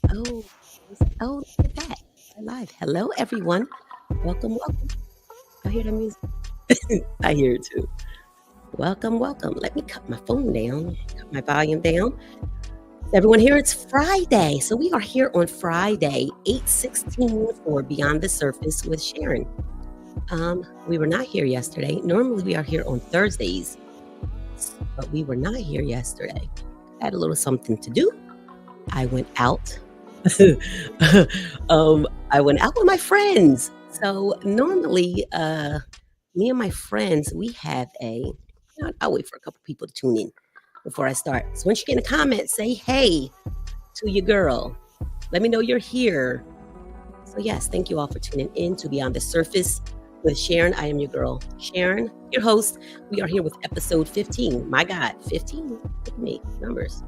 Oh, oh, look at that. We're live. Hello, everyone. Welcome, welcome. I hear the music. I hear it too. Welcome, welcome. Let me cut my phone down, cut my volume down. Everyone here, it's Friday. So we are here on Friday, 8/16 for Beyond the Surface with Sharon. We were not here yesterday. Normally we are here on Thursdays, but we were not here yesterday. I had a little something to do. I went out. I went out with my friends. So normally, me and my friends, we have I'll wait for a couple people to tune in before I start. So once you get in a comment, say hey to your girl. Let me know you're here. So yes, thank you all for tuning in to Beyond the Surface with Sharon. I am your girl, Sharon, your host. We are here with episode 15. My God, 15? Look at me, numbers.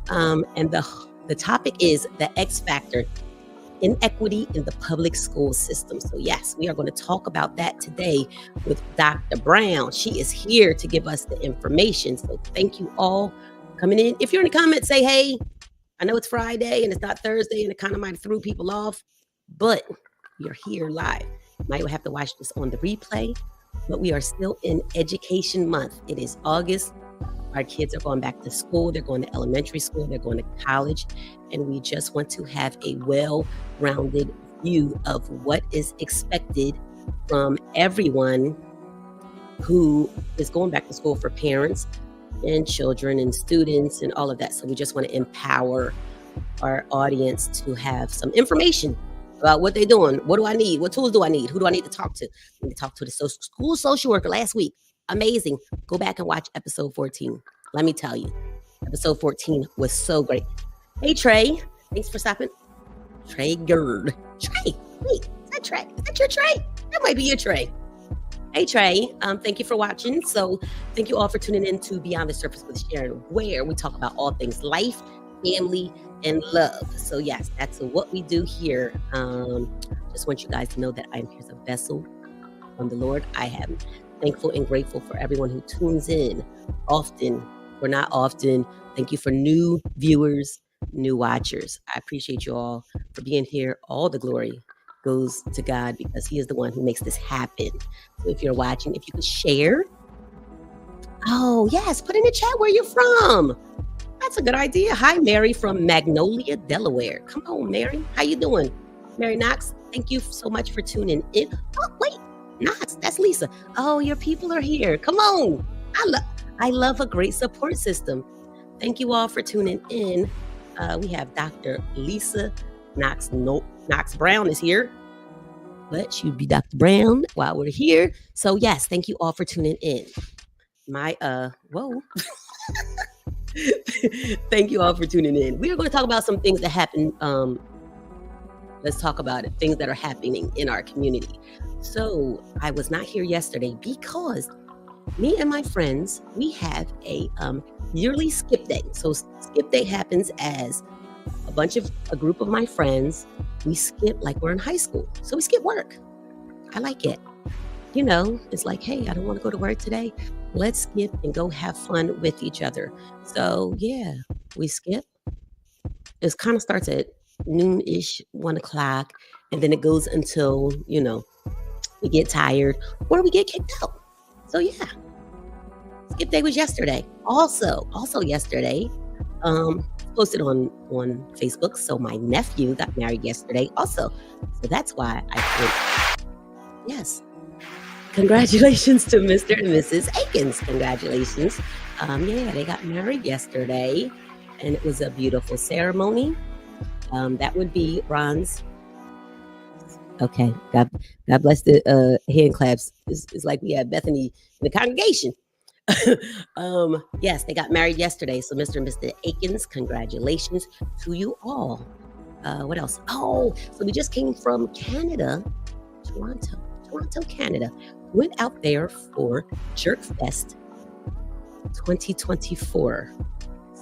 And the topic is the X factor, inequity in the public school system. So yes, we are going to talk about that today with Dr. Brown. She is here to give us the information. So thank you all for coming in. If you're in the comments, say hey. I know it's Friday and it's not Thursday and it kind of might have threw people off, but you're here live. Might have to watch this on the replay, but we are still in Education Month. It is August. Our kids are going back to school. They're going to elementary school. They're going to college. And we just want to have a well-rounded view of what is expected from everyone who is going back to school, for parents and children and students and all of that. So we just want to empower our audience to have some information about what they're doing. What do I need? What tools do I need? Who do I need to talk to? I need to talk to the school social worker last week. Amazing. Go back and watch episode 14. Let me tell you, episode 14 was so great. Hey, Trey. Thanks for stopping. Trey Gerd. Trey, wait, is that Trey? Is that your Trey? That might be your Trey. Hey, Trey. Thank you for watching. So thank you all for tuning in to Beyond the Surface with Sharon, where we talk about all things life, family, and love. So yes, that's what we do here. Just want you guys to know that I'm here as a vessel from the Lord. I am thankful and grateful for everyone who tunes in often or not often. Thank you for new viewers, new watchers. I appreciate you all for being here. All the glory goes to God because He is the one who makes this happen. So if you're watching, if you could share. Oh, yes, put in the chat where you're from. That's a good idea. Hi, Mary from Magnolia, Delaware. Come on, Mary. How you doing? Mary Knox, thank you so much for tuning in. Oh, wait. Knox, that's Lisa. Oh, your people are here. Come on. I love a great support system. Thank you all for tuning in. We have Dr. Lisa Knox-Brown is here. But she'd be Dr. Brown while we're here. So yes, thank you all for tuning in. Thank you all for tuning in. We are going to talk about some things that happen. Let's talk about it. Things that are happening in our community. So I was not here yesterday because me and my friends, we have a yearly skip day. So skip day happens as a group of my friends, we skip like we're in high school. So we skip work. I like it. You know, it's like, hey, I don't want to go to work today. Let's skip and go have fun with each other. So yeah, we skip. It kind of starts at noon-ish, 1 o'clock, and then it goes until, we get tired or we get kicked out. So yeah, skip day was yesterday. Also yesterday, posted on Facebook. So my nephew got married yesterday also. So that's why I put, yes. Congratulations to Mr. and Mrs. Akins. Congratulations. Yeah, they got married yesterday and it was a beautiful ceremony. That would be Ron's. Okay. God bless the hand claps. It's like we had Bethany in the congregation. Yes, they got married yesterday. So Mr. and Mr. Akins, congratulations to you all. What else? Oh, so we just came from Canada, Toronto, Canada. Went out there for Jerk Fest 2024.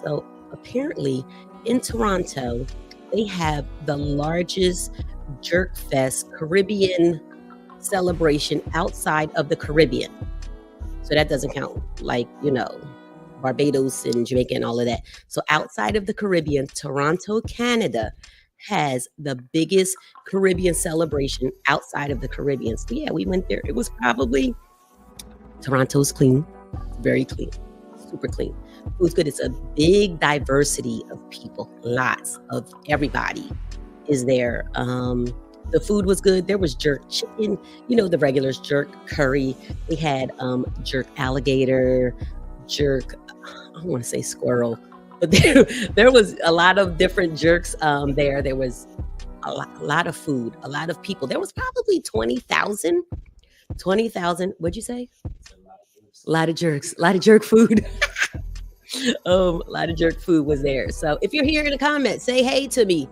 So apparently in Toronto, they have the largest Jerk Fest Caribbean celebration outside of the Caribbean. So that doesn't count, like, Barbados and Jamaica and all of that. So outside of the Caribbean, Toronto, Canada has the biggest Caribbean celebration outside of the Caribbean. So yeah, we went there. It was probably Toronto's clean, very clean, super clean. Food's good. It's a big diversity of people, lots of everybody is there. The food was good. There was jerk chicken, the regulars, jerk curry. We had jerk alligator, jerk, I don't want to say squirrel, but there was a lot of different jerks there. There was a lot of food, a lot of people. There was probably 20,000. What'd you say? A lot of jerks, a lot of jerk food. A lot of jerk food was there. So if you're here in the comments, say hey to me.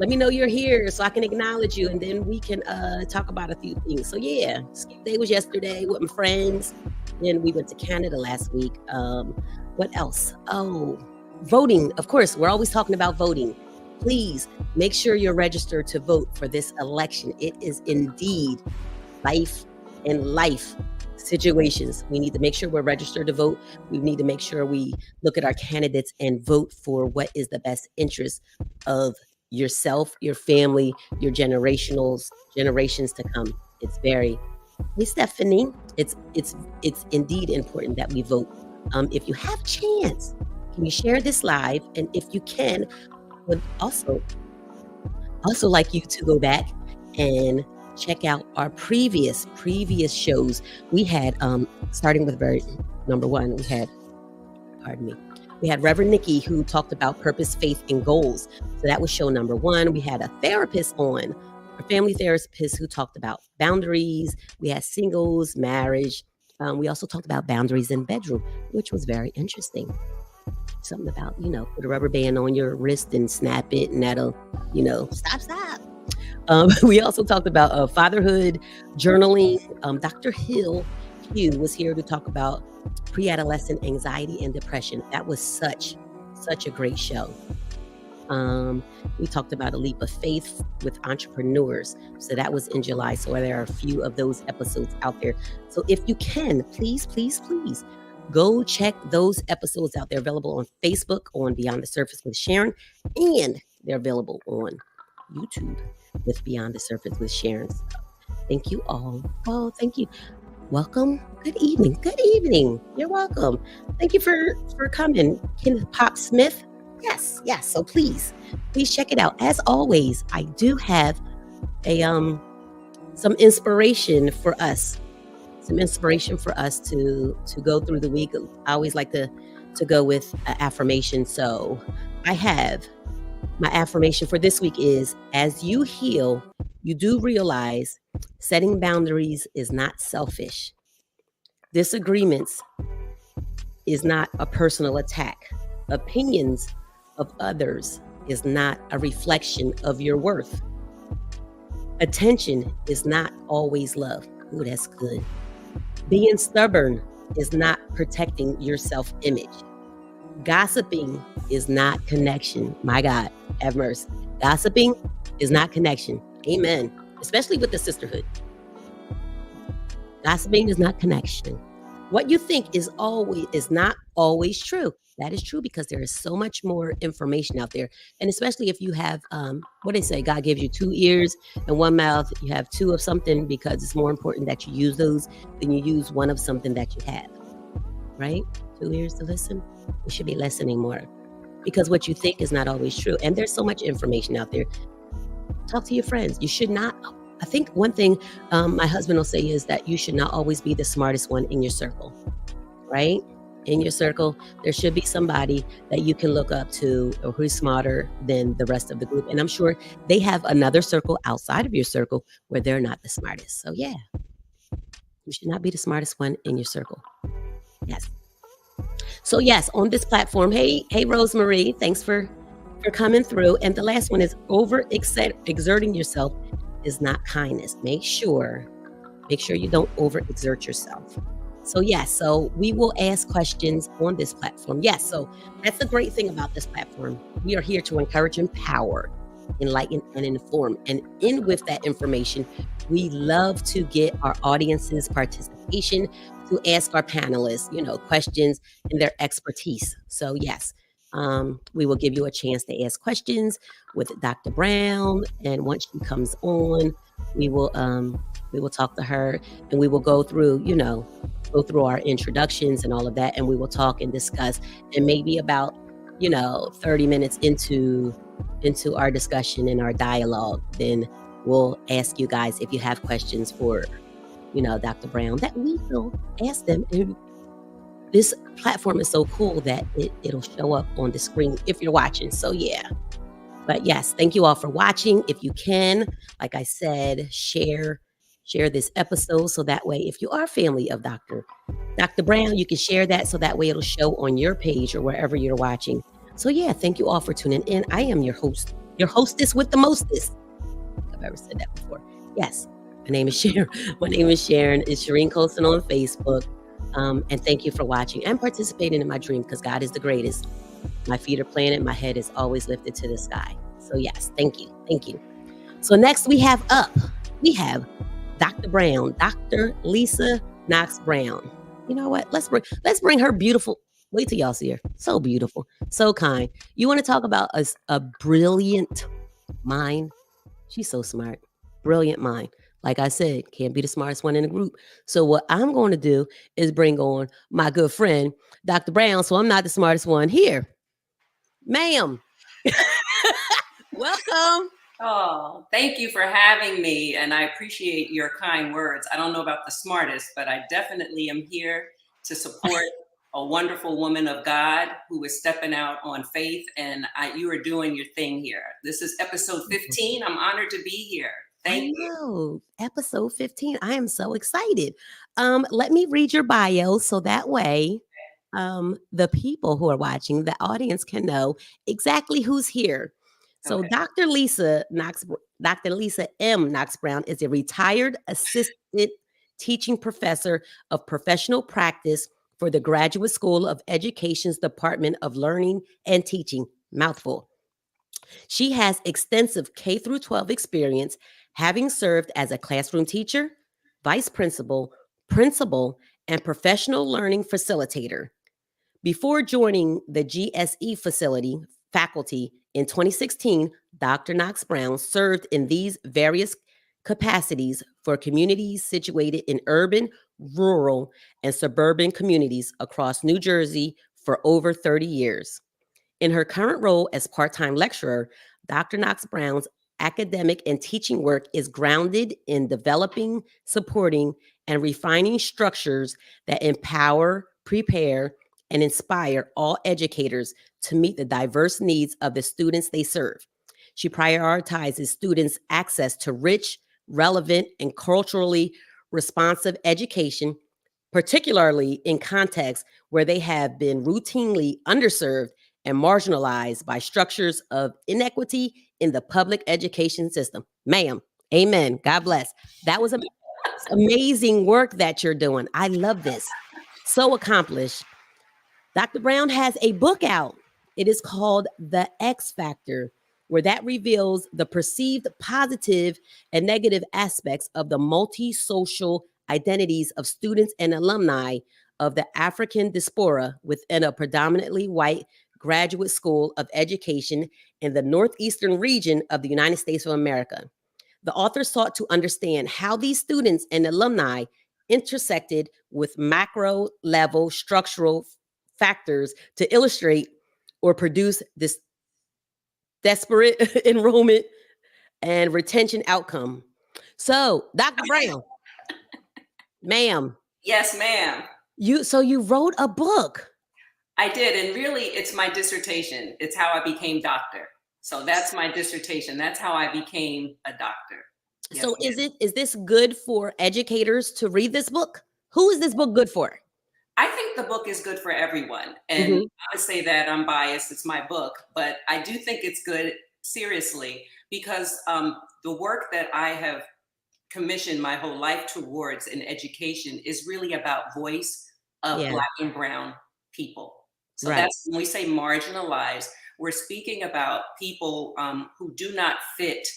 Let me know you're here so I can acknowledge you, and then we can talk about a few things. So yeah, skip day was yesterday with my friends. Then we went to Canada last week. What else? Oh, voting. Of course, we're always talking about voting. Please make sure you're registered to vote for this election. It is indeed life and life situations. We need to make sure we're registered to vote. We need to make sure we look at our candidates and vote for what is the best interest of yourself, your family, your generations to come. It's very, hey Stephanie, it's indeed important that we vote. If you have a chance, can you share this live? And if you can, would also like you to go back and check out our previous shows. We had starting with number one, we had Reverend Nikki, who talked about purpose, faith, and goals. So that was show number one. We had a therapist on, a family therapist, who talked about boundaries. We had singles, marriage. We also talked about boundaries in bedroom, which was very interesting. Something about, put a rubber band on your wrist and snap it, and that'll, stop. We also talked about fatherhood, journaling. Dr. Hugh was here to talk about pre-adolescent anxiety and depression. That was such a great show. We talked about a leap of faith with entrepreneurs. So that was in July. So there are a few of those episodes out there. So if you can, please go check those episodes out. They're available on Facebook on Beyond the Surface with Sharon, and they're available on YouTube with Beyond the Surface with Sharon. So thank you all. Oh, thank you. Welcome. Good evening. You're welcome. Thank you for coming. Kenneth Pop Smith. Yes. So please check it out. As always, I do have a some inspiration for us. To go through the week. I always like to go with an affirmation. So I have my affirmation for this week is, as you heal, you do realize setting boundaries is not selfish. Disagreements is not a personal attack. Opinions of others is not a reflection of your worth. Attention is not always love. Ooh, that's good. Being stubborn is not protecting your self-image. Gossiping is not connection. My God, have mercy. Gossiping is not connection. Amen. Especially with the sisterhood. Gossiping is not connection. What you think is not always true. That is true because there is so much more information out there. And especially if you have, what they say, God gives you 2 ears and 1 mouth. You have 2 of something because it's more important that you use those than you use 1 of something that you have. Right? 2 ears to listen. You should be listening more because what you think is not always true. And there's so much information out there. Talk to your friends. You should not. I think one thing my husband will say is that you should not always be the smartest one in your circle. Right? In your circle, there should be somebody that you can look up to or who's smarter than the rest of the group. And I'm sure they have another circle outside of your circle where they're not the smartest. So yeah, you should not be the smartest one in your circle. Yes. So yes, on this platform, hey Rosemary, thanks for coming through. And the last one is exerting yourself is not kindness. Make sure you don't overexert yourself. So yes, so we will ask questions on this platform. Yes, so that's the great thing about this platform. We are here to encourage, empower, enlighten, and inform. And in with that information, we love to get our audience's participation to ask our panelists, questions and their expertise. So yes, We will give you a chance to ask questions with Dr. Brown, and once she comes on, we will talk to her, and we will go through, go through our introductions and all of that, and we will talk and discuss. And maybe about 30 minutes into our discussion and our dialogue, then we'll ask you guys if you have questions for Dr. Brown, that we will ask them. And this platform is so cool that it'll show up on the screen if you're watching. So yeah. But yes, thank you all for watching. If you can, like I said, share this episode, so that way if you are family of Dr. Brown, you can share that, so that way it'll show on your page or wherever you're watching. So yeah, thank you all for tuning in. I am your host, your hostess with the mostest. If I've ever said that before. Yes. My name is Sharon. My name is Sharon. It's Shireen Colson on Facebook. And thank you for watching and participating in my dream, because God is the greatest. My feet are planted. My head is always lifted to the sky. So yes, thank you. Thank you. So next we have Dr. Brown, Dr. Lisa Knox-Brown. You know what? Let's bring her beautiful. Wait till y'all see her. So beautiful, so kind. You want to talk about a brilliant mind? She's so smart. Brilliant mind. Like I said, can't be the smartest one in the group. So what I'm going to do is bring on my good friend, Dr. Brown. So I'm not the smartest one here. Ma'am. Welcome. Oh, thank you for having me. And I appreciate your kind words. I don't know about the smartest, but I definitely am here to support a wonderful woman of God who is stepping out on faith. And you are doing your thing here. This is episode 15. I'm honored to be here. Thank you. Episode 15. I am so excited. Let me read your bio, so that way the people who are watching, the audience, can know exactly who's here. So okay. Dr. Lisa M. Knox-Brown is a retired assistant teaching professor of professional practice for the Graduate School of Education's Department of Learning and Teaching. Mouthful. She has extensive K through 12 experience, having served as a classroom teacher, vice principal, and professional learning facilitator. Before joining the GSE faculty in 2016, Dr. Knox-Brown served in these various capacities for communities situated in urban, rural, and suburban communities across New Jersey for over 30 years. In her current role as part-time lecturer, Dr. Knox-Brown's academic and teaching work is grounded in developing, supporting, and refining structures that empower, prepare, and inspire all educators to meet the diverse needs of the students they serve. She prioritizes students' access to rich, relevant, and culturally responsive education, particularly in contexts where they have been routinely underserved and marginalized by structures of inequity in the public education system. Ma'am, amen. God bless. That was amazing work that you're doing. I love this. So accomplished. Dr. Brown has a book out. It is called The X Factor, where that reveals the perceived positive and negative aspects of the multi-social identities of students and alumni of the African diaspora within a predominantly white graduate school of education in the northeastern region of the United States of America. The author sought to understand how these students and alumni intersected with macro level structural factors to illustrate or produce this desperate enrollment and retention outcome. So, Dr. Brown, ma'am. Yes, ma'am. You wrote a book. I did, and really it's my dissertation. It's how I became doctor. So that's my dissertation. That's how I became a doctor. Yes, so is this good for educators to read this book? Who is this book good for? I think the book is good for everyone. And I would say that I'm biased, it's my book, but I do think it's good, seriously, because the work that I have commissioned my whole life towards in education is really about voice of Black and brown people. So that's when we say marginalized, we're speaking about people who do not fit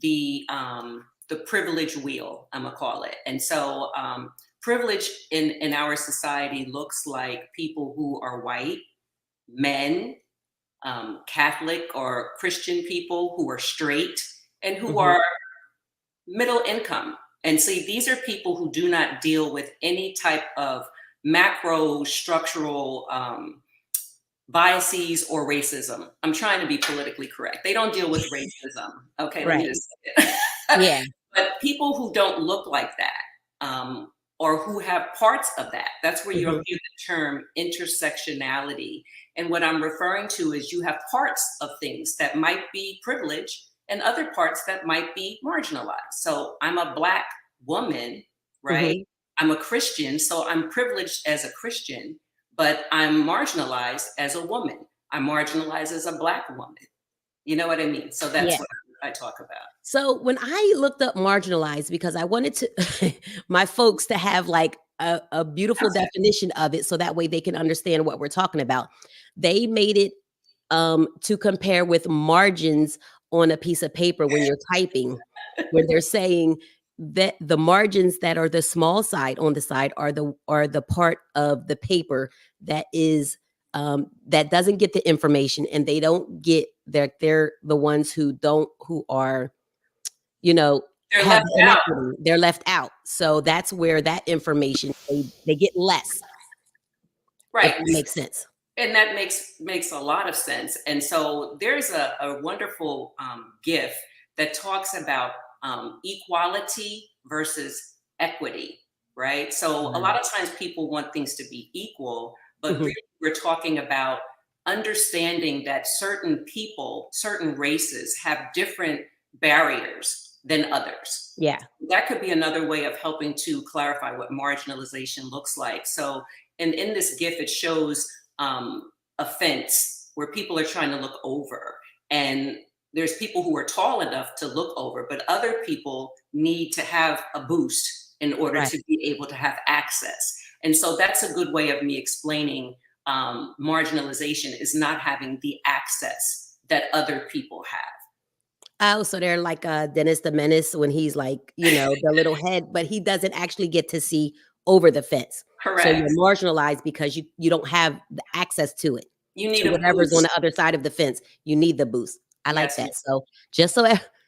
the privilege wheel, I'm gonna call it. And so privilege in our society looks like people who are white, men, Catholic or Christian people who are straight and who Mhm. are middle income. And see, these are people who do not deal with any type of macro structural biases or racism. I'm trying to be politically correct. They don't deal with racism. Okay, let me Right. just say it. Yeah. But people who don't look like that, or who have parts of that, that's where you'll Mhm. hear the term intersectionality. And what I'm referring to is you have parts of things that might be privileged and other parts that might be marginalized. So I'm a Black woman, right? Mhm. I'm a Christian, so I'm privileged as a Christian, but I'm marginalized as a woman. I'm marginalized as a Black woman. You know what I mean? So Yeah. that's what I talk about. So when I looked up marginalized because I wanted to my folks to have like a beautiful Okay. definition of it so that way they can understand what we're talking about. They made it to compare with margins on a piece of paper when you're typing, where they're saying that the margins that are the small side on the side are the part of the paper that is that doesn't get the information and they don't get they're the ones who are you know, They're have left the out. inequity. They're left out. So that's where that information they get less, if Right. that makes sense. And that makes a lot of sense. And so there's a wonderful GIF that talks about equality versus equity, right? So a lot Wow. of times people want things to be equal, but Mhm. really we're talking about understanding that certain people, certain races have different barriers than others. Yeah. That could be another way of helping to clarify what marginalization looks like. So, and in this GIF, it shows a fence where people are trying to look over, and there's people who are tall enough to look over, but other people need to have a boost in order Right. to be able to have access. And so that's a good way of me explaining marginalization is not having the access that other people have. Oh, so they're like Dennis the Menace when he's like, the little head, but he doesn't actually get to see over the fence. So Correct. you're marginalized because you don't have the access to it, You to need a whatever's on the boost. other side of the fence. You need the boost. I like Yes. that. So just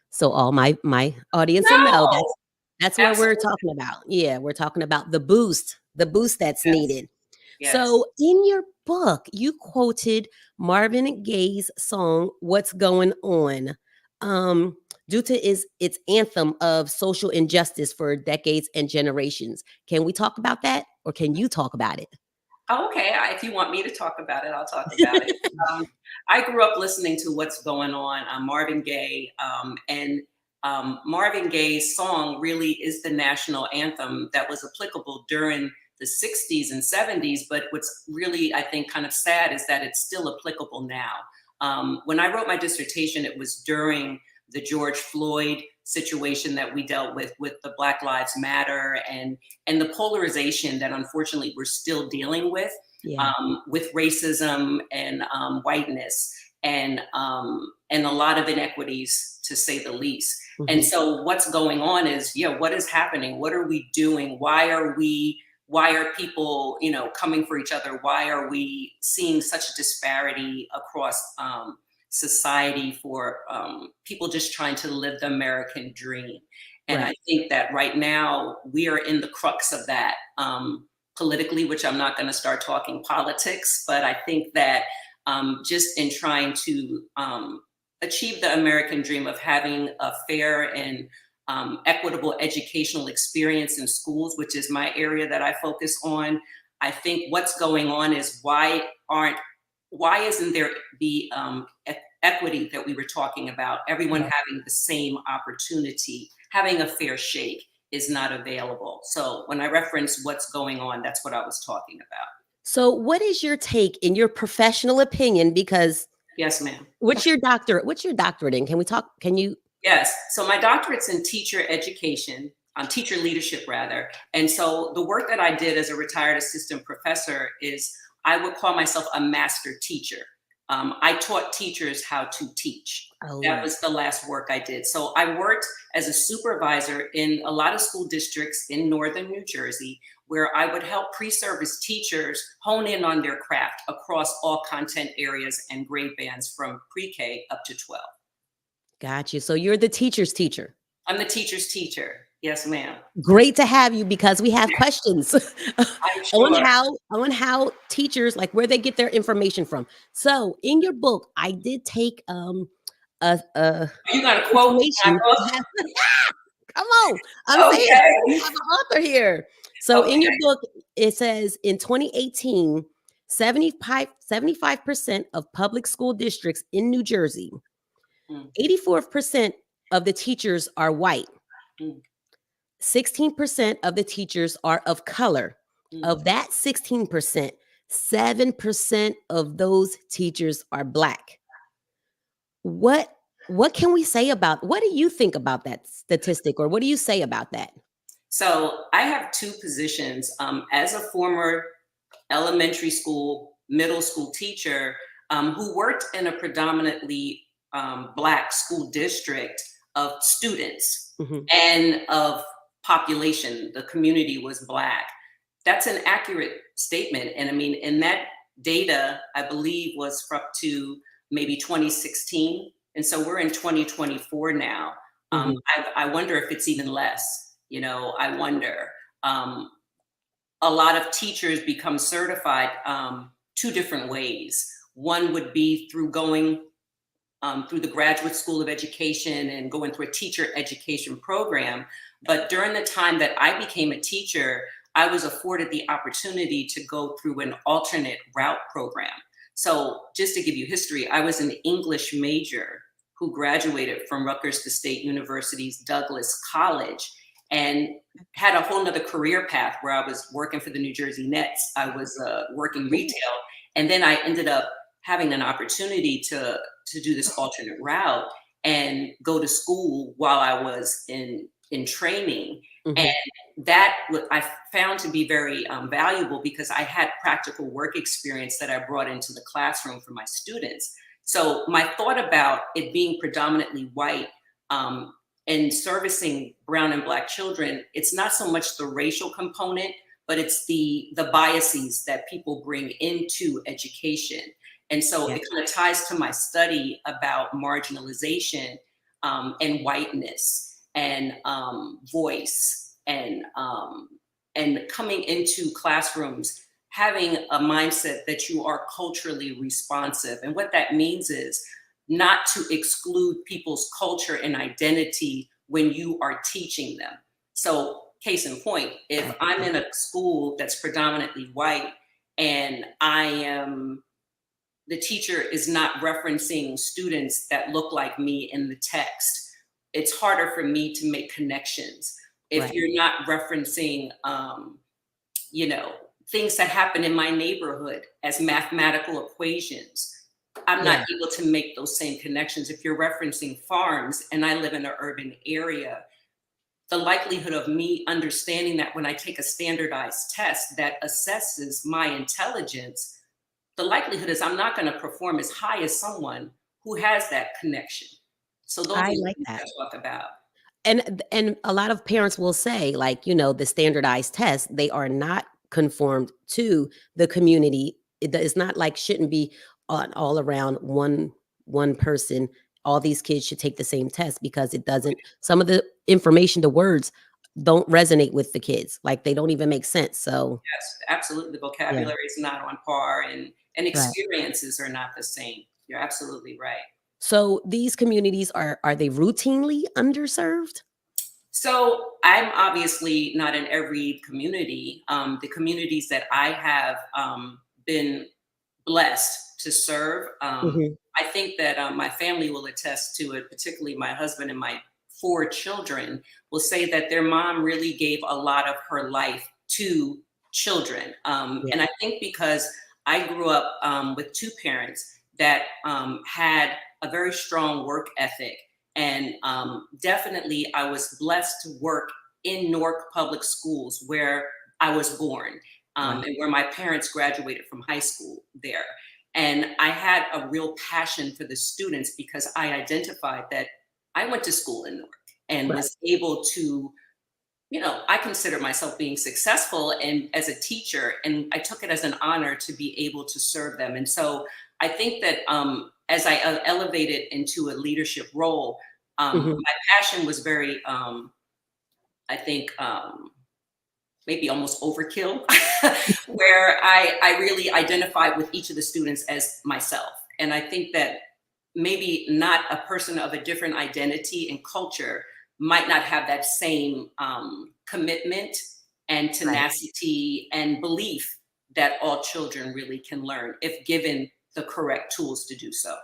so all my audience will know No. that's what we're Absolutely. talking about. Yeah, we're talking about the boost that's Yes. needed. Yes. So in your book, you quoted Marvin Gaye's song "What's Going On," um, due to its anthem of social injustice for decades and generations. Can we talk about that, or can you talk about it? Oh, okay. If you want me to talk about it, I'll talk about it. Um, I grew up listening to What's Going On, Marvin Gaye, and Marvin Gaye's song really is the national anthem that was applicable during the 60s and 70s. But what's really, I think, kind of sad is that it's still applicable now. When I wrote my dissertation, it was during the George Floyd situation that we dealt with the Black Lives Matter and the polarization that unfortunately we're still dealing Yeah. with racism and whiteness and a lot of inequities to say the least. And Mhm. so what's going on is, yeah, what is happening? What are we doing? Why are people, coming for each other? Why are we seeing such a disparity across society for people just trying to live the American dream? And I Right. think that right now we are in the crux of that politically, which I'm not going to start talking politics, but I think that just in trying to achieve the American dream of having a fair and equitable educational experience in schools, which is my area that I focus on. I think what's going on is why isn't there the equity that we were talking about? Everyone Yeah. having the same opportunity, having a fair shake is not available. So when I reference what's going on, that's what I was talking about. So what is your take in your professional opinion? Because Yes, ma'am. what's your doctorate? What's your doctorate in? Can we talk? Can you? Yes. So my doctorate's in teacher education, teacher leadership rather. And so the work that I did as a retired assistant professor is I would call myself a master teacher. I taught teachers how to teach. That Oh, was the last work I did. So I worked as a supervisor in a lot of school districts in northern New Jersey where I would help pre-service teachers hone in on their craft across all content areas and grade bands from pre-K up to 12. Got you. So you're the teacher's teacher. I'm the teacher's teacher. Yes, ma'am. Great to have you because we have questions I'm sure. on how teachers, like, where they get their information from. So in your book, I did take a Are you going to quote my information. book? Come on, I'm saying we Okay. have an author here. So in your Okay. book, it says in 2018, 75% of public school districts in New Jersey, Mm, 84% of the teachers are white. mm, 16% of the teachers are of color. mm. Of that 16%, 7% of those teachers are Black. What what can we say about, what do you think about that statistic, or what do you say about that? So I have two positions. As a former elementary school, middle school teacher who worked in a predominantly Black school district of students Mhm. and of population, the community was Black. That's an accurate statement. And I mean, and that data, I believe, was up to maybe 2016. And so we're in 2024 now. Mhm. I wonder if it's even less. I wonder. Um, a lot of teachers become certified two different ways. One would be through going through the Graduate School of Education and going through a teacher education program. But during the time that I became a teacher, I was afforded the opportunity to go through an alternate route program. So just to give you history, I was an English major who graduated from Rutgers State University's Douglas College and had a whole nother career path where I was working for the New Jersey Nets. I was working Ooh. retail. And then I ended up having an opportunity to do this alternate route and go to school while I was in training. And Mhm. I found to be very valuable because I had practical work experience that I brought into the classroom for my students. So my thought about it being predominantly white and servicing brown and Black children, it's not so much the racial component, but it's the biases that people bring into education. And so Yeah. it kind of ties to my study about marginalization and whiteness and voice and coming into classrooms having a mindset that you are culturally responsive. And what that means is not to exclude people's culture and identity when you are teaching them. So case in point, if I'm in a school that's predominantly white and the teacher is not referencing students that look like me in the text, it's harder for me to make connections. If Right. you're not referencing, you know, things that happen in my neighborhood as mathematical equations, I'm Yeah. not able to make those same connections. If you're referencing farms and I live in an urban area, the likelihood of me understanding that when I take a standardized test that assesses my intelligence, the likelihood is I'm not going to perform as high as someone who has that connection. So those are I the like things that. I talk about. And a lot of parents will say, like, the standardized tests, they are not conformed to the community. It's not like, shouldn't be all around one person. All these kids should take the same test because it doesn't, some of the information, the words don't resonate with the kids. Like, they don't even make sense. So Yes, absolutely. The yeah, vocabulary is not on par and right. experiences are not the same. You're absolutely right. So these communities are they routinely underserved? So I'm obviously not in every community. The communities that I have been blessed to serve, Mhm. I think that my family will attest to it, particularly my husband and my four children will say that their mom really gave a lot of her life to children. Yeah, And I think because I grew up with two parents that had a very strong work ethic. And definitely, I was blessed to work in Newark Public Schools where I was born wow. and where my parents graduated from high school there. And I had a real passion for the students because I identified that I went to school in Newark and Right. was able to I consider myself being successful and as a teacher, and I took it as an honor to be able to serve them. And so I think that as I elevated into a leadership role, Mhm. my passion was very, I think, maybe almost overkill, where I really identified with each of the students as myself. And I think that maybe not a person of a different identity and culture might not have that same commitment and Right. tenacity and belief that all children really can learn if given the correct tools to do so.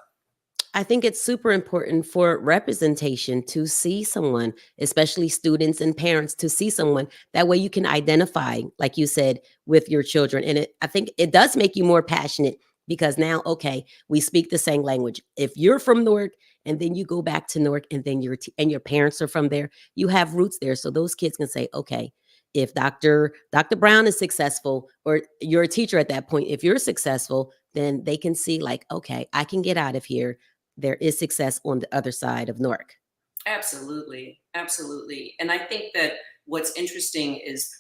I think it's super important for representation to see someone, especially students and parents, to see someone. That way you can identify, like you said, with your children. And I think it does make you more passionate because now, okay, we speak the same language. If you're from Newark and then you go back to Newark and then and your parents are from there, you have roots there. So those kids can say, okay, if Dr. Brown is successful, or you're a teacher at that point, if you're successful, then they can see like, okay, I can get out of here. There is success on the other side of Newark. Absolutely, absolutely. And I think that what's interesting is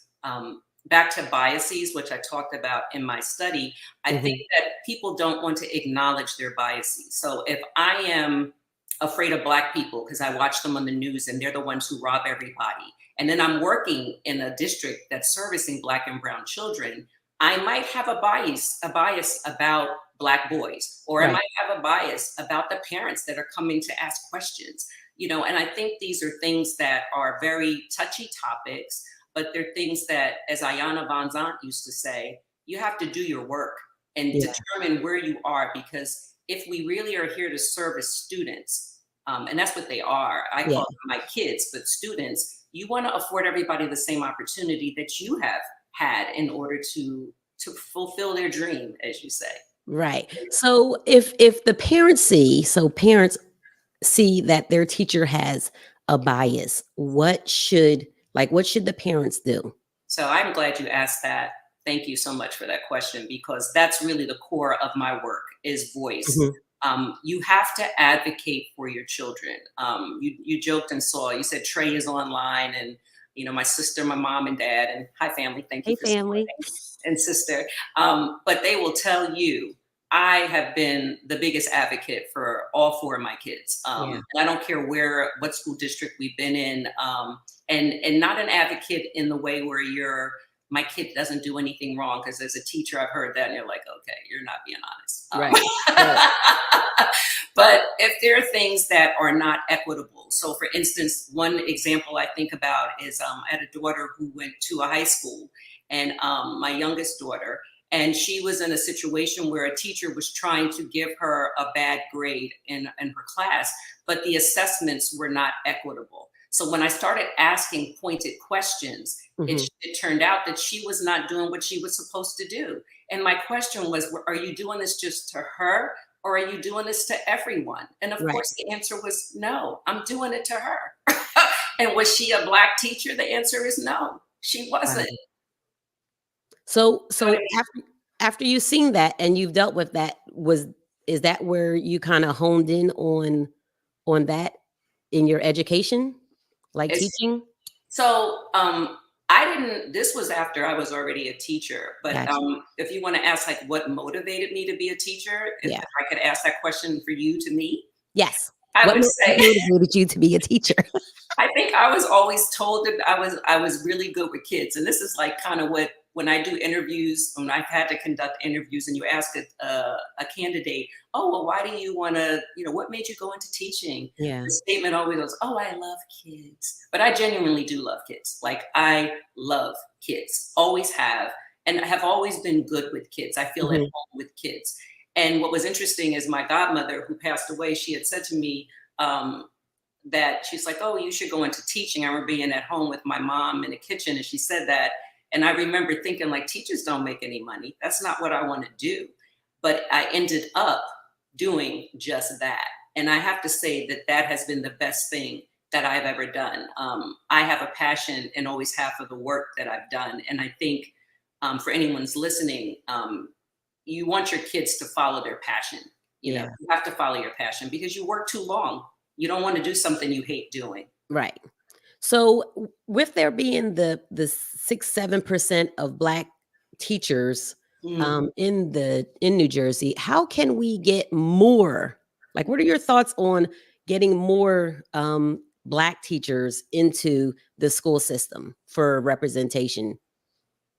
back to biases, which I talked about in my study. I think Mhm. that people don't want to acknowledge their biases. So if I am afraid of Black people because I watch them on the news and they're the ones who rob everybody, and then I'm working in a district that's servicing Black and Brown children, I might have a bias about Black boys, or I Right. might have a bias about the parents that are coming to ask questions. And I think these are things that are very touchy topics, but they're things that, as Ayanna Van Zant used to say, you have to do your work and Yeah. determine where you are, because if we really are here to serve as students, and that's what they are, I Yeah. call them my kids, but students, you want to afford everybody the same opportunity that you have had in order to fulfill their dream, as you say. Right. So if the parents see that their teacher has a bias, what should the parents do? So I'm glad you asked that. Thank you so much for that question, because that's really the core of my work is voice. Mhm. You have to advocate for your children. You joked and saw. You said Trey is online, and my sister, my mom and dad, and hi family. Thank you Hey, for family. supporting, and sister. But they will tell you I have been the biggest advocate for all four of my kids, Yeah. and I don't care what school district we've been in. And not an advocate in the way where my kid doesn't do anything wrong, because as a teacher I've heard that and you're like, okay, you're not being honest. Right. Right. But if there are things that are not equitable, so for instance, one example I think about is I had a daughter who went to a high school, and my youngest daughter, and she was in a situation where a teacher was trying to give her a bad grade in her class, but the assessments were not equitable. So when I started asking pointed questions, Mhm. it turned out that she was not doing what she was supposed to do. And my question was, are you doing this just to her, or are you doing this to everyone? And of Right. course, the answer was no, I'm doing it to her. And was she a Black teacher? The answer is no, she wasn't. Right. So You know what I so mean? after you've seen that and you've dealt with that, is that where you kinda honed in on that in your education? Like It's teaching? So I didn't. This was after I was already a teacher. But Gotcha. if you want to ask like what motivated me to be a teacher, Yeah. if I could ask that question for you to me, Yes. I would What say motivated you to be a teacher? I think I was always told that I was really good with kids, and this is like kind of what when I do interviews, when I've had to conduct interviews, and you ask a candidate, oh well, why do you want to, what made you go into teaching? Yeah. The statement always goes, oh, I love kids, but I genuinely do love kids. Like I love kids, always have, and I have always been good with kids. I feel at Mhm. home with kids. And what was interesting is my godmother, who passed away, she had said to me. That she's like, oh, you should go into teaching. I remember being at home with my mom in the kitchen, and she said that. And I remember thinking, like, teachers don't make any money. That's not what I want to do. But I ended up doing just that. And I have to say that that has been the best thing that I've ever done. I have a passion and always have for the work that I've done. And I think for anyone's listening, you want your kids to follow their passion. Yeah. You have to follow your passion because you work too long. You don't want to do something you hate doing. Right. So with there being the 6-7% of Black teachers Mm. in New Jersey, how can we get more? Like, what are your thoughts on getting more Black teachers into the school system for representation?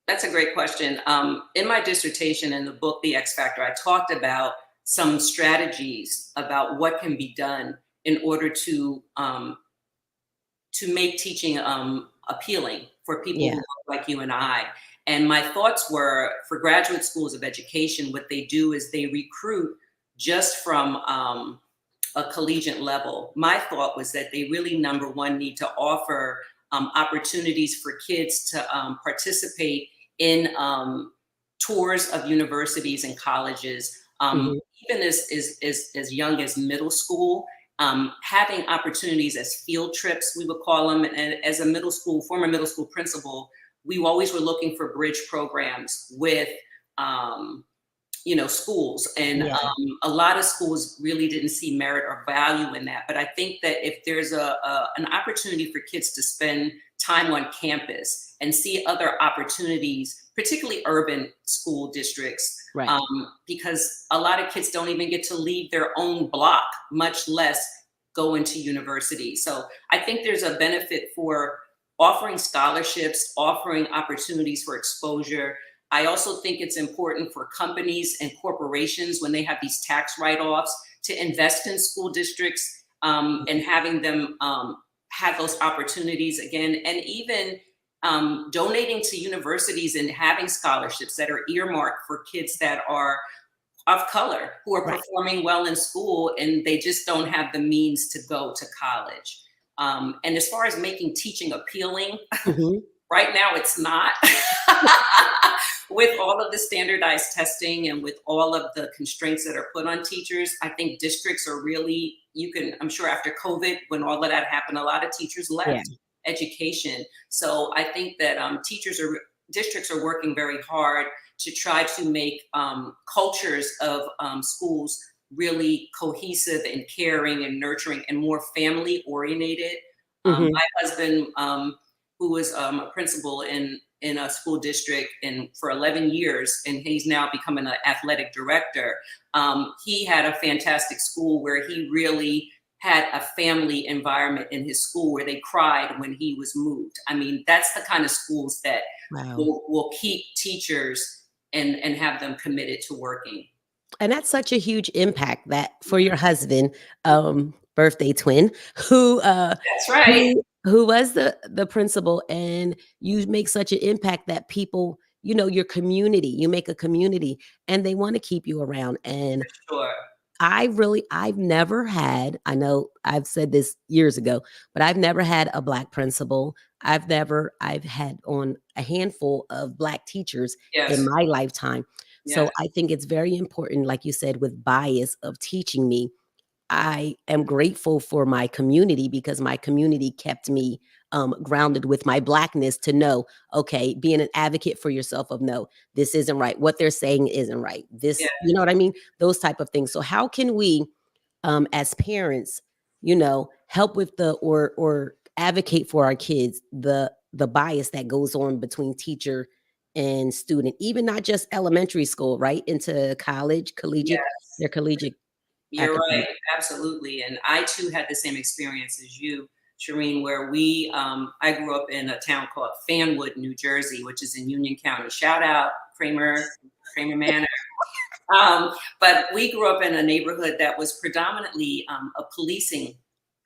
That's a great question. In my dissertation in the book, The X Factor, I talked about some strategies about what can be done in order to make teaching appealing for people who Yeah. look like you and I. And my thoughts were for graduate schools of education, what they do is they recruit just from a collegiate level. My thought was that they really, number one, need to offer opportunities for kids to participate in tours of universities and colleges, Mhm. even as young as middle school, having opportunities as field trips, we would call them. And as a former middle school principal, we always were looking for bridge programs with um, schools. And Yeah. a lot of schools really didn't see merit or value in that. But I think that if there's an opportunity for kids to spend time on campus and see other opportunities, particularly urban school districts, Right. because a lot of kids don't even get to leave their own block, much less go into university. So I think there's a benefit for offering scholarships, offering opportunities for exposure. I also think it's important for companies and corporations when they have these tax write-offs to invest in school districts, and having them have those opportunities again, and even donating to universities and having scholarships that are earmarked for kids that are of color who are Right. performing well in school and they just don't have the means to go to college. And as far as making teaching appealing, Mhm. right now it's not. With all of the standardized testing and with all of the constraints that are put on teachers, I think districts are really, I'm sure after COVID, when all of that happened, a lot of teachers Yeah. left education. So I think that districts are working very hard to try to make cultures of schools really cohesive and caring and nurturing and more family oriented. Mhm. My husband, who was a principal in a school district and for 11 years, and he's now becoming an athletic director. He had a fantastic school where he really had a family environment in his school where they cried when he was moved. I mean, that's the kind of schools that Wow. will keep teachers and have them committed to working. And that's such a huge impact that for your husband, birthday twin, who That's right. who was the principal, and you make such an impact that people, your community, you make a community and they want to keep you around. And Sure. I've never had, I know I've said this years ago, but I've never had a Black principal. I've had on a handful of Black teachers in Yes. my lifetime. So Yes. I think it's very important, like you said, with bias of teaching me. I am grateful for my community because my community kept me grounded with my Blackness to know, okay, being an advocate for yourself of no, this isn't right. What they're saying isn't right. Yeah. This, you know what I mean? Those type of things. So how can we, as parents, help with or advocate for our kids the bias that goes on between teacher and student, even not just elementary school, right? Into college, collegiate, Yes. their collegiate You're right, academic. absolutely. And I too had the same experience as you, Shireen, where I grew up in a town called Fanwood, New Jersey, which is in Union County. Shout out Kramer Manor. But we grew up in a neighborhood that was predominantly a policing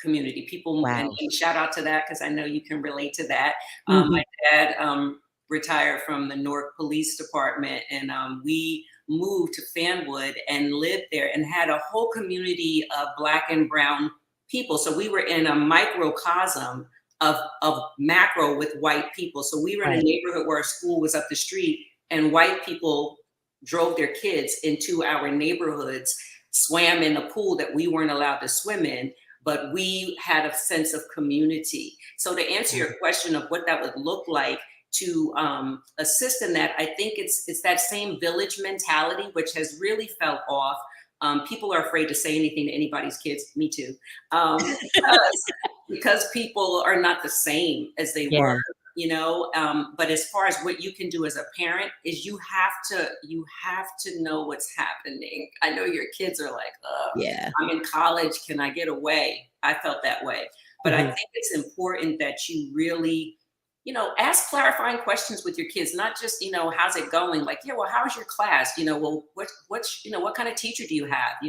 community. People, and Wow. shout out to that because I know you can relate to that. Mhm. My dad retired from the Newark Police Department, and we moved to Fanwood and lived there and had a whole community of Black and brown people. So we were in a microcosm of macro with white people. So we were in a Right. neighborhood where a school was up the street and white people drove their kids into our neighborhoods, swam in a pool that we weren't allowed to swim in, but we had a sense of community. So to answer Wow. your question of what that would look like to assist in that, I think it's that same village mentality which has really fell off. People are afraid to say anything to anybody's kids. Me too, because because people are not the same as they were, Yeah. but as far as what you can do as a parent is you have to know what's happening. I know your kids are like, Yeah. I'm in college, can I get away? I felt that way. But I Mhm. think it's important that you really, ask clarifying questions with your kids, not just, how's it going? Like, yeah, well, how's your class? Well, what kind of teacher do you have? Do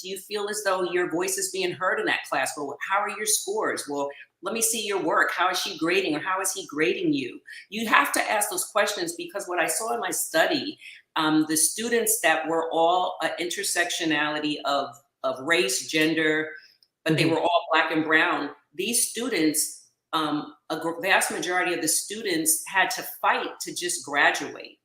you feel as though your voice is being heard in that class? Well, how are your scores? Well, let me see your work. How is she grading or how is he grading you? You have to ask those questions because what I saw in my study, the students that were all intersectionality of race, gender, but they Mhm. were all Black and brown. These students, vast majority of the students had to fight to just graduate.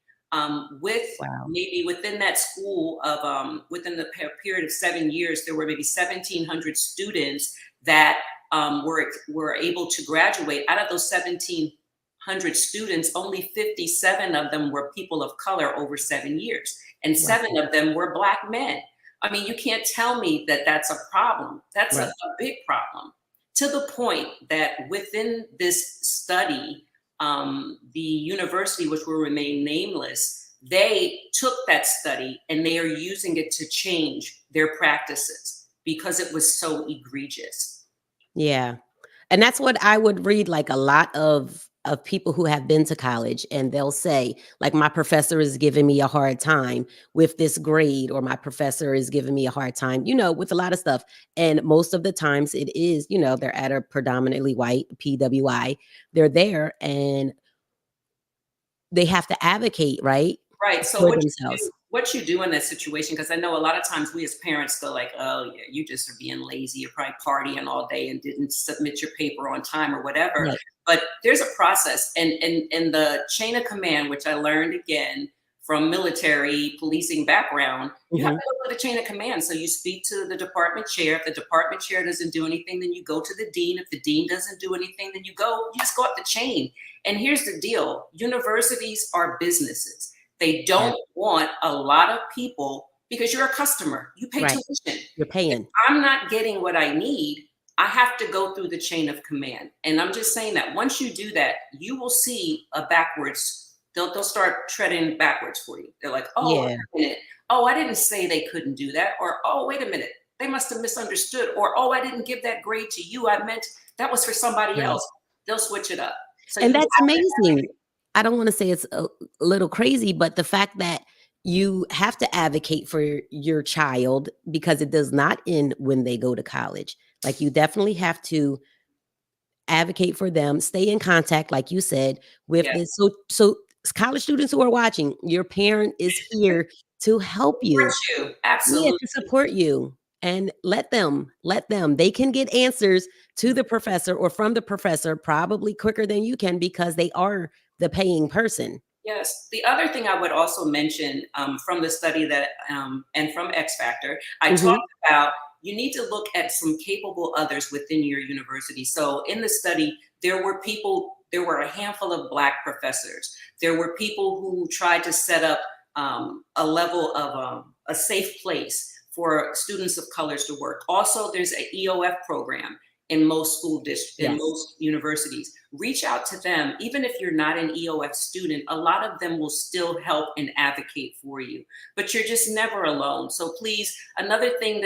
With Wow. maybe within that school of within the period of 7 years, there were maybe 1,700 students that were able to graduate. Out of those 1,700 students, only 57 of them were people of color over 7 years, and Wow. 7 of them were Black men. I mean, you can't tell me that that's a problem. That's a Right. big problem, to the point that within this study, the university, which will remain nameless, they took that study and they are using it to change their practices because it was so egregious. Yeah. And that's what I would read, like, a lot of people who have been to college, and they'll say, like, "My professor is giving me a hard time with this grade," or, "My professor is giving me a hard time," with a lot of stuff. And most of the times it is, they're at a predominantly white PWI. They're there and they have to advocate, right, Right. So for what you themselves. do, what you do in that situation, because I know a lot of times we as parents go like, "Oh yeah, you just are being lazy. You're probably partying all day and didn't submit your paper on time or whatever." Right. But there's a process, and the chain of command, which I learned again from military policing background, you have to Mhm. go to the chain of command. So you speak to the department chair. If the department chair doesn't do anything, then you go to the dean. If the dean doesn't do anything, then you just go up the chain. And here's the deal: universities are businesses. They Yeah. don't want a lot of people because you're a customer. You pay Right. tuition. You're If paying. I'm not getting what I need, I have to go through the chain of command. And I'm just saying that once you do that, you will see a backwards. They'll start treading backwards for you. They're like, oh, wait Yeah. a minute. Oh, I didn't say they couldn't do that. Or, oh, wait a minute. They must have misunderstood. Or, oh, I didn't give that grade to you. I meant that was for somebody Right. else. They'll switch it up. So And you that's have amazing. I don't wanna say it's a little crazy, but the fact that you have to advocate for your child because it does not end when they go to college. Like, you definitely have to advocate for them, stay in contact, like you said, with yes. this. So college students who are watching, your parent is here to help Support you. you. Yeah, Absolutely. to support you, and let them. They can get answers to the professor or from the professor probably quicker than you can because they are the paying person. Yes. The other thing I would also mention from the study that, and from X Factor, I Mhm. talked about you need to look at some capable others within your university. So in the study, there were a handful of Black professors. There were people who tried to set up a level of a safe place for students of colors to work. Also, there's an EOF program in most in Yes. most universities. Reach out to them. Even if you're not an EOF student, a lot of them will still help and advocate for you. But you're just never alone. So please, another thing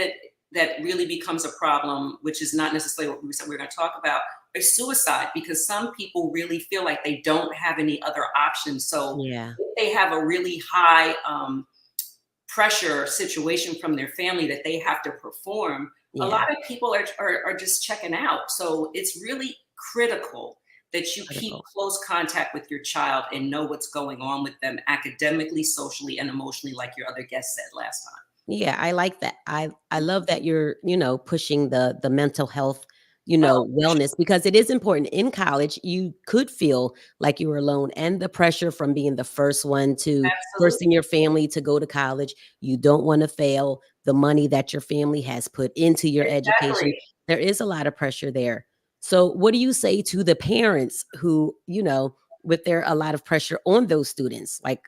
that really becomes a problem, which is not necessarily what we said we are going to talk about, is suicide, because some people really feel like they don't have any other options. So Yeah. if they have a really high pressure situation from their family that they have to perform, a Yeah. lot of people are just checking out. So it's really critical that you keep Critical. close contact with your child and know what's going on with them academically, socially, and emotionally, like your other guest said last time. Yeah, I like that. I love that you're, pushing the mental health, Oh, for sure. wellness because it is important. In college, you could feel like you were alone and the pressure from being the first in Absolutely. your family to go to college. You don't want to fail the money that your family has put into your education. Exactly. There is a lot of pressure there. So, what do you say to the parents who, with their a lot of pressure on those students? Like,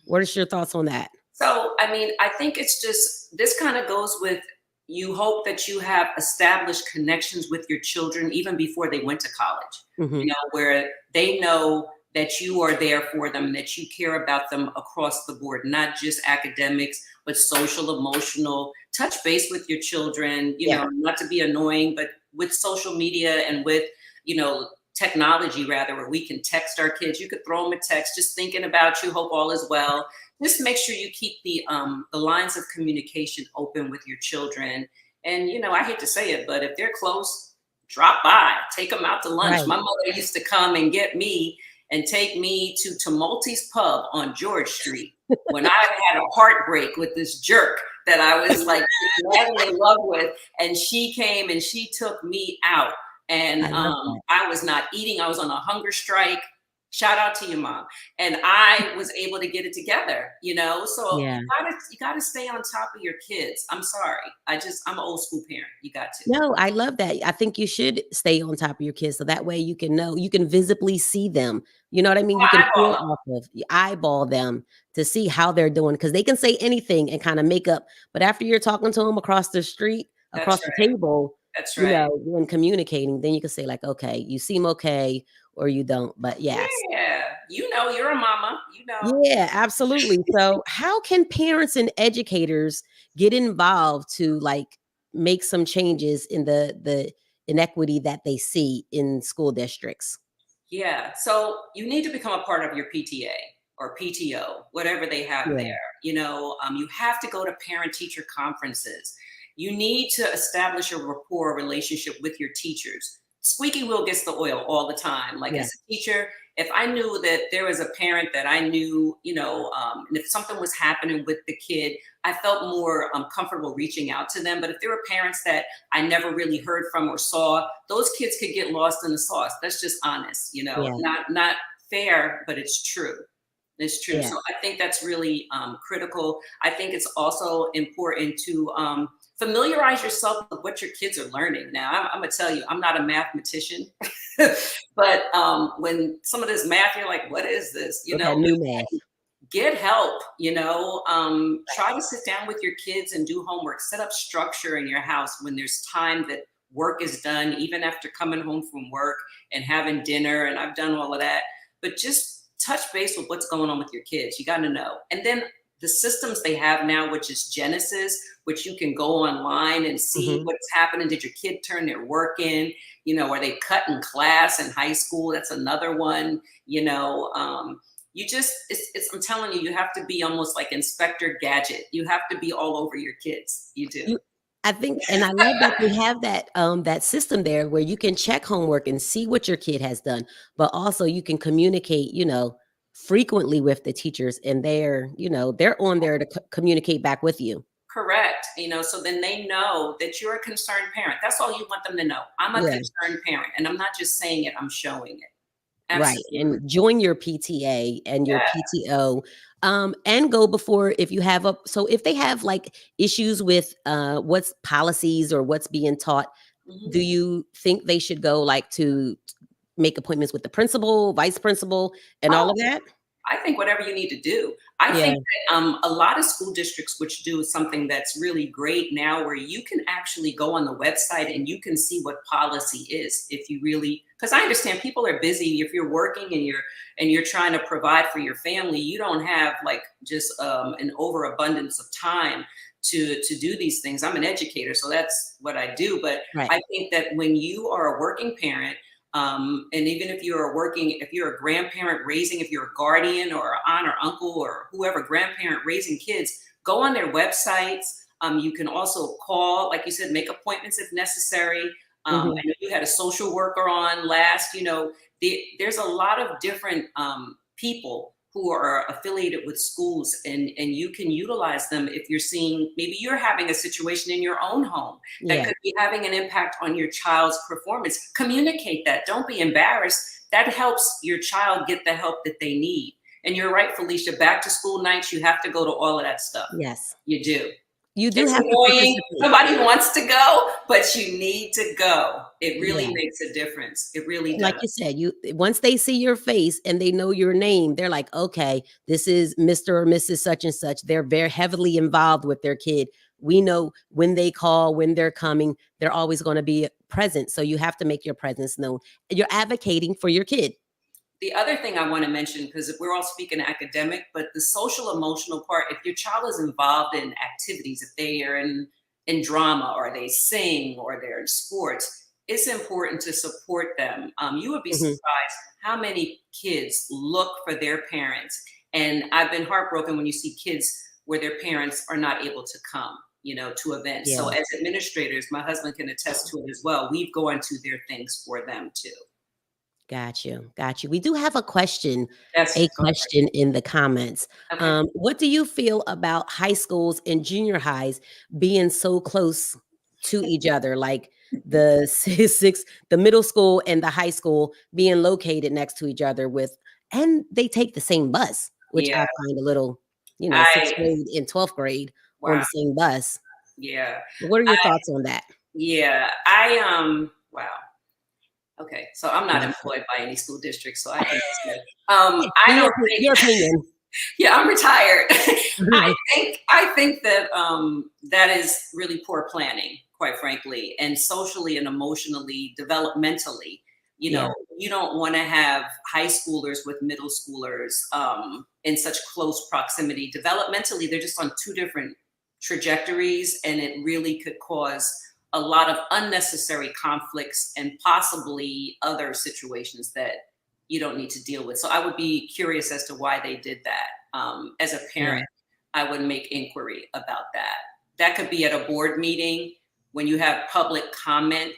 what is your thoughts on that? So, I mean, I think it's just this kind of goes with, you hope that you have established connections with your children even before they went to college, Hmm. where they know that you are there for them, that you care about them across the board, not just academics, but social, emotional. Touch base with your children, Yeah. not to be annoying, but with social media and with, technology rather, where we can text our kids. You could throw them a text, just thinking about you, hope all is well. Just make sure you keep the lines of communication open with your children. And I hate to say it, but if they're close, drop by, take them out to lunch. Right. My mother used to come and get me and take me to Tumulty's Pub on George Street when I had a heartbreak with this jerk that I was like madly in love with, and she came and she took me out. And I love that. I was not eating. I was on a hunger strike. Shout out to your mom. And I was able to get it together, So Yeah. you gotta stay on top of your kids. I'm sorry. I'm an old school parent. You got to. No, I love that. I think you should stay on top of your kids so that way you can know, you can visibly see them. You know what I mean? You can I eyeball feel them. off of, you eyeball them to see how they're doing because they can say anything and kind of make up. But after you're talking to them across the street, That's across the right. table, That's right. when communicating, then you can say like, okay, you seem okay or you don't. But yes. Yeah. You're a mama. Yeah, absolutely. So, how can parents and educators get involved to like make some changes in the inequity that they see in school districts? Yeah. So you need to become a part of your PTA or PTO, whatever they have there. Yeah, You have to go to parent teacher conferences. You need to establish a rapport relationship with your teachers. Squeaky wheel gets the oil all the time. Like yeah, as a teacher, if I knew that there was a parent that I knew, and if something was happening with the kid, I felt more comfortable reaching out to them. But if there were parents that I never really heard from or saw, those kids could get lost in the sauce. That's just honest, yeah, not fair, but it's true. It's true. yeah. So I think that's really critical. I think it's also important to familiarize yourself with what your kids are learning. Now, I'm gonna tell you, I'm not a mathematician, but when some of this math, you're like, "What is this?" With that new math. Get help. Try Right. to sit down with your kids and do homework. Set up structure in your house when there's time that work is done, even after coming home from work and having dinner. And I've done all of that, but just touch base with what's going on with your kids. You got to know. And then the systems they have now, which is Genesis, which you can go online and see Hmm. what's happening. Did your kid turn their work in? Are they cutting class in high school? That's another one. You just I'm telling you, you have to be almost like Inspector Gadget. You have to be all over your kids. You do. You, I think, and I love that they have that system there where you can check homework and see what your kid has done, but also you can communicate, frequently with the teachers, and they're on there to communicate back with you. Correct. So then they know that you're a concerned parent. That's all you want them to know. I'm a Yeah. concerned parent, and I'm not just saying it, I'm showing it. Right, Absolutely. and join your PTA and your Yeah. PTO, and go before if you have so if they have, like, issues with, what's policies or what's being taught, Mhm. do you think they should go, like, to make appointments with the principal, vice principal, and all Oh, of that? I think whatever you need to do. I Yeah, think that a lot of school districts which do something that's really great now, where you can actually go on the website and you can see what policy is. If you really, because I understand people are busy. If you're working and you're trying to provide for your family, you don't have like just an overabundance of time to do these things. I'm an educator, so that's what I do. But right. I think that when you are a working parent, and even if you're a grandparent raising, if you're a guardian or an aunt or uncle or whoever, grandparent raising kids, go on their websites. You can also call, like you said, make appointments if necessary. Mhm. I know you had a social worker on last. There's a lot of different people who are affiliated with schools, and you can utilize them if you're seeing maybe you're having a situation in your own home that Yeah. could be having an impact on your child's performance. Communicate that. Don't be embarrassed. That helps your child get the help that they need. And you're right, Felicia, back to school nights, you have to go to all of that stuff. Yes. You do. You do It's have to annoying. participate. Nobody wants to go, but you need to go. It really Yeah. makes a difference. It really Like does. you said, once they see your face and they know your name, they're like, okay, this is Mr. or Mrs. Such and such. They're very heavily involved with their kid. we know when they call, when they're coming, they're always going to be present. So you have to make your presence known. You're advocating for your kid. The other thing I want to mention, because we're all speaking academic, but the social emotional part, if your child is involved in activities, if they are in drama or they sing or they're in sports, it's important to support them. You would be Mm-hmm. surprised how many kids look for their parents. And I've been heartbroken when you see kids where their parents are not able to come, to events. So Yeah. as administrators, my husband can attest to it as well. We've gone to their things for them too. Got you. Got you. We do have a question That's in the comments. okay. What do you feel about high schools and junior highs being so close to each other? Like the the middle school and the high school being located next to each other and they take the same bus, which I Yeah. find a little, sixth I grade and 12th grade on Wow. the same bus. Yeah. What are your thoughts on that? Wow. Okay. So I'm not Gotcha. employed by any school district, so I can say, I don't think Your opinion. yeah, I'm retired. Right. I think that that is really poor planning, quite frankly, and socially and emotionally, developmentally. Yeah. You don't want to have high schoolers with middle schoolers in such close proximity. Developmentally, they're just on two different trajectories, and it really could cause a lot of unnecessary conflicts and possibly other situations that you don't need to deal with. So I would be curious as to why they did that. As a Yeah. parent, I would make inquiry about that. That could be at a board meeting when you have public comment.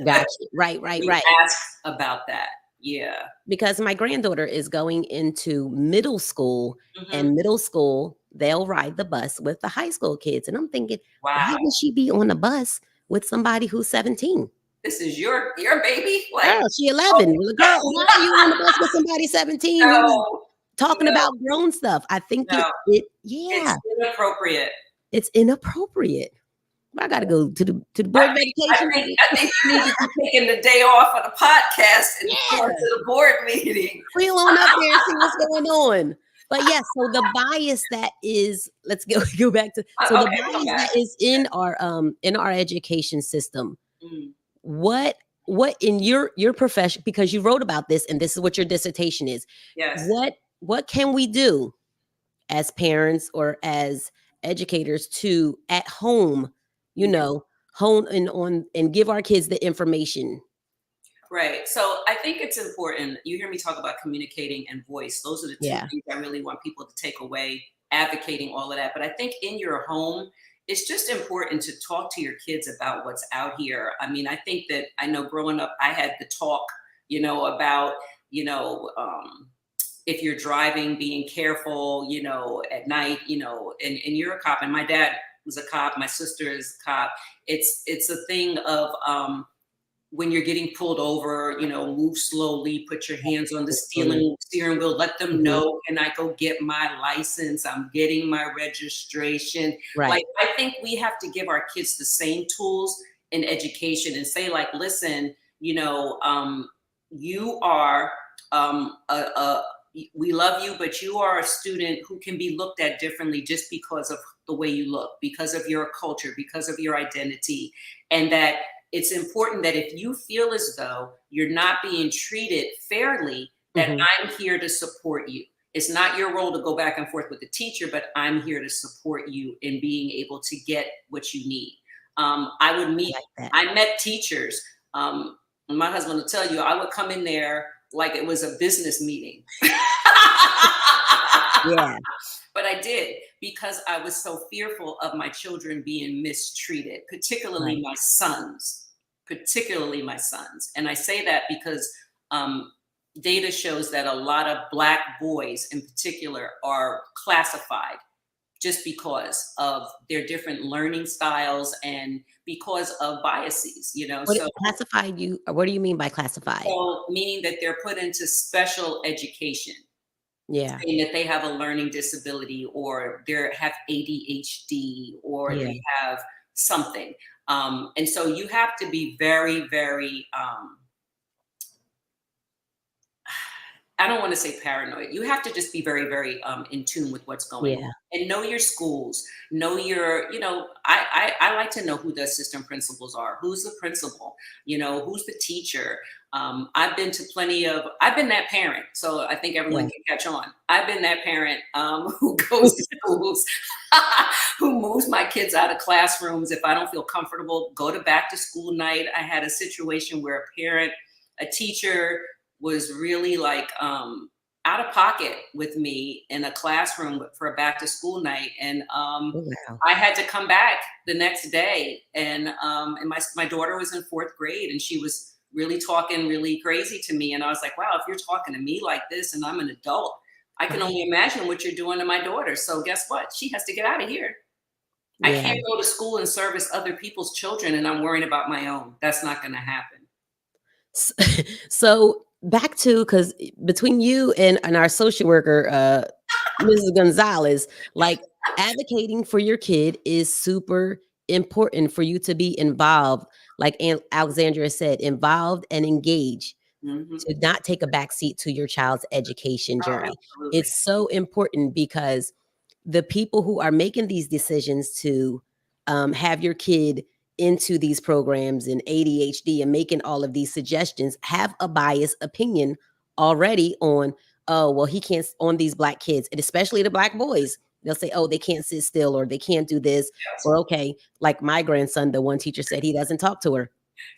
Gotcha. Right. We ask about that. Yeah. Because my granddaughter is going into middle school, Hmm. and middle school, they'll ride the bus with the high school kids. And I'm thinking, why Wow. would she be on the bus with somebody who's 17? This is your baby? Like, Girl, she oh, 11. Well, girl, why are you on the bus with somebody 17? We was no, talking no, about grown stuff. I think no. yeah, It's inappropriate. it's inappropriate. I gotta go to the board I of think I education. think I think you need to be taking the day off of the podcast and Yeah. going to the board meeting. Wheel on up there and see what's going on. But yes, so the bias that is, let's go back to so the Okay, we'll come bias back. that is in our education system. Mm, What in your profession, because you wrote about this and this is what your dissertation is. yes. What can we do as parents or as educators to at home, hone in on and give our kids the information? Right. So I think it's important. You hear me talk about communicating and voice. Those are the two Yeah. things I really want people to take away, advocating all of that. But I think in your home, it's just important to talk to your kids about what's out here. I mean, I think that I know growing up, I had the talk, about, if you're driving, being careful, at night, and you're a cop. And my dad was a cop. My sister is a cop. It's a thing of, when you're getting pulled over, move slowly, put your hands on the steering wheel, let them Mhm. know, can I go get my license? I'm getting my registration. Right. Like, I think we have to give our kids the same tools in education and say, like, listen, you are we love you, but you are a student who can be looked at differently just because of the way you look, because of your culture, because of your identity. And that it's important that if you feel as though you're not being treated fairly, that Mhm. I'm here to support you. It's not your role to go back and forth with the teacher, but I'm here to support you in being able to get what you need. I would I meet, like that. I met teachers. My husband will tell you, I would come in there like it was a business meeting. Yeah. But I did, because I was so fearful of my children being mistreated, Right. particularly my sons. And I say that because data shows that a lot of Black boys in particular are classified just because of their different learning styles and because of biases, What So, classified you or what do you mean by classified? so meaning that they're put into special education, Yeah. saying that they have a learning disability or they have ADHD or Yeah. they have something. And so you have to be very, very I don't want to say paranoid. You have to just be very, very in tune with what's going on Yeah. and know your schools, know your, I like to know who the assistant principals are, who's the principal, who's the teacher. I've been that parent. So I think everyone Yeah. can catch on. I've been that parent who goes to schools, who moves my kids out of classrooms. If I don't feel comfortable, go to back to school night. I had a situation where a teacher was really like out of pocket with me in a classroom for a back to school night, and Oh, wow. I had to come back the next day, and my daughter was in fourth grade, and she was really talking really crazy to me, and I was like, wow, if you're talking to me like this, and I'm an adult, I can Right. only imagine what you're doing to my daughter. So guess what? She has to get out of here. I Yeah. can't go to school and service other people's children, and I'm worrying about my own. That's not going to happen. S So, back to because between you and our social worker, Mrs. Gonzalez, like, advocating for your kid is super important for you to be involved, like Alexandria said, involved and engaged, Hmm. to not take a back seat to your child's education Oh, journey. absolutely. It's so important because the people who are making these decisions to have your kid into these programs and ADHD and making all of these suggestions have a biased opinion already on, oh, well, he can't on these black kids, and especially the black boys. They'll say, oh, they can't sit still or they can't do this. Or, Yes. okay, like my grandson, the one teacher said he doesn't talk to her.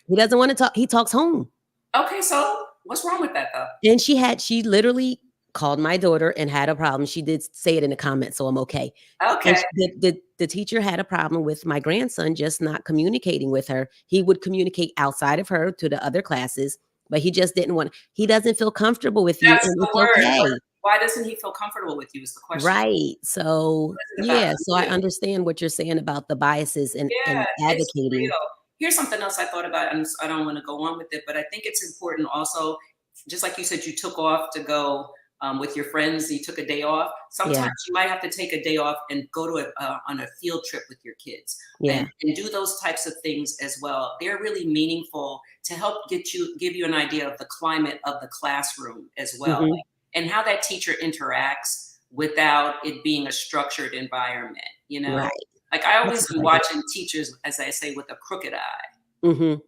He doesn't want to talk. He talks home. Okay, so what's wrong with that though? And she literally called my daughter and had a problem. She did say it in the comments, so I'm okay. And Okay. sh the teacher had a problem with my grandson just not communicating with her. He would communicate outside of her to the other classes, but he just didn't want he doesn't feel comfortable with you, That's and the it's word. okay. Why doesn't he feel comfortable with you is the question. Right. So, What is it about yeah, so I you? understand what you're saying about the biases Yeah, and it's advocating. real. Here's something else I thought about, and I don't want to go on with it, but I think it's important also, just like you said, you took off to go with your friends, you took a day off. Yeah, Sometimes you might have to take a day off and go to on a field trip with your kids yeah. and do those types of things as well. They're really meaningful to help give you an idea of the climate of the classroom as well, Mhm. and how that teacher interacts without it being a structured environment, Right. like I That's a always good am idea. watching teachers, as I say, with a crooked eye. Mhm.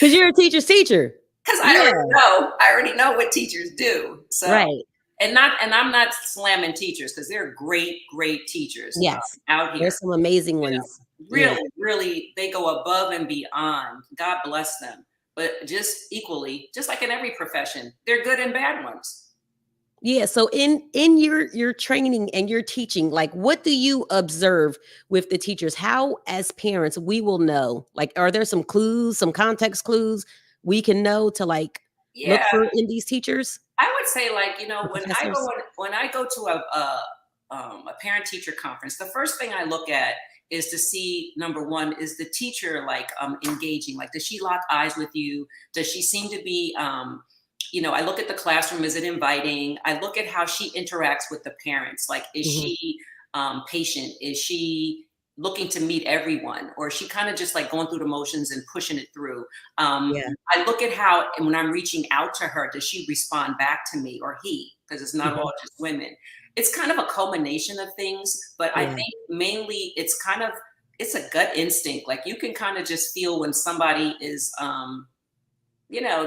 'Cause you're a teacher's teacher. Because Yeah, I already know what teachers do. So, right. and I'm not slamming teachers because they're great, great teachers Yes. out here. There's some amazing You ones. know, Yeah. really, really, they go above and beyond. God bless them. But just equally, just like in every profession, they're good and bad ones. Yeah, so in your training and your teaching, like, what do you observe with the teachers? How, as parents, we will know? Like, are there some clues, some context clues we can know to, like, look Yeah, for in these teachers I would say, like, or professors? when I go to a parent teacher conference, the first thing I look at is to see, number one, is the teacher like engaging? Like, does she lock eyes with you? Does she seem to be I look at the classroom, is it inviting? I look at how she interacts with the parents. Like, is Mhm. she patient? Is she looking to meet everyone? Or is she kind of just like going through the motions and pushing it through? Um, Yeah, I look at how, and when I'm reaching out to her, does she respond back to me or he? Because it's not mhm, all just women. It's kind of a culmination of things, but I yeah, think mainly it's a gut instinct. Like, you can kind of just feel when somebody is,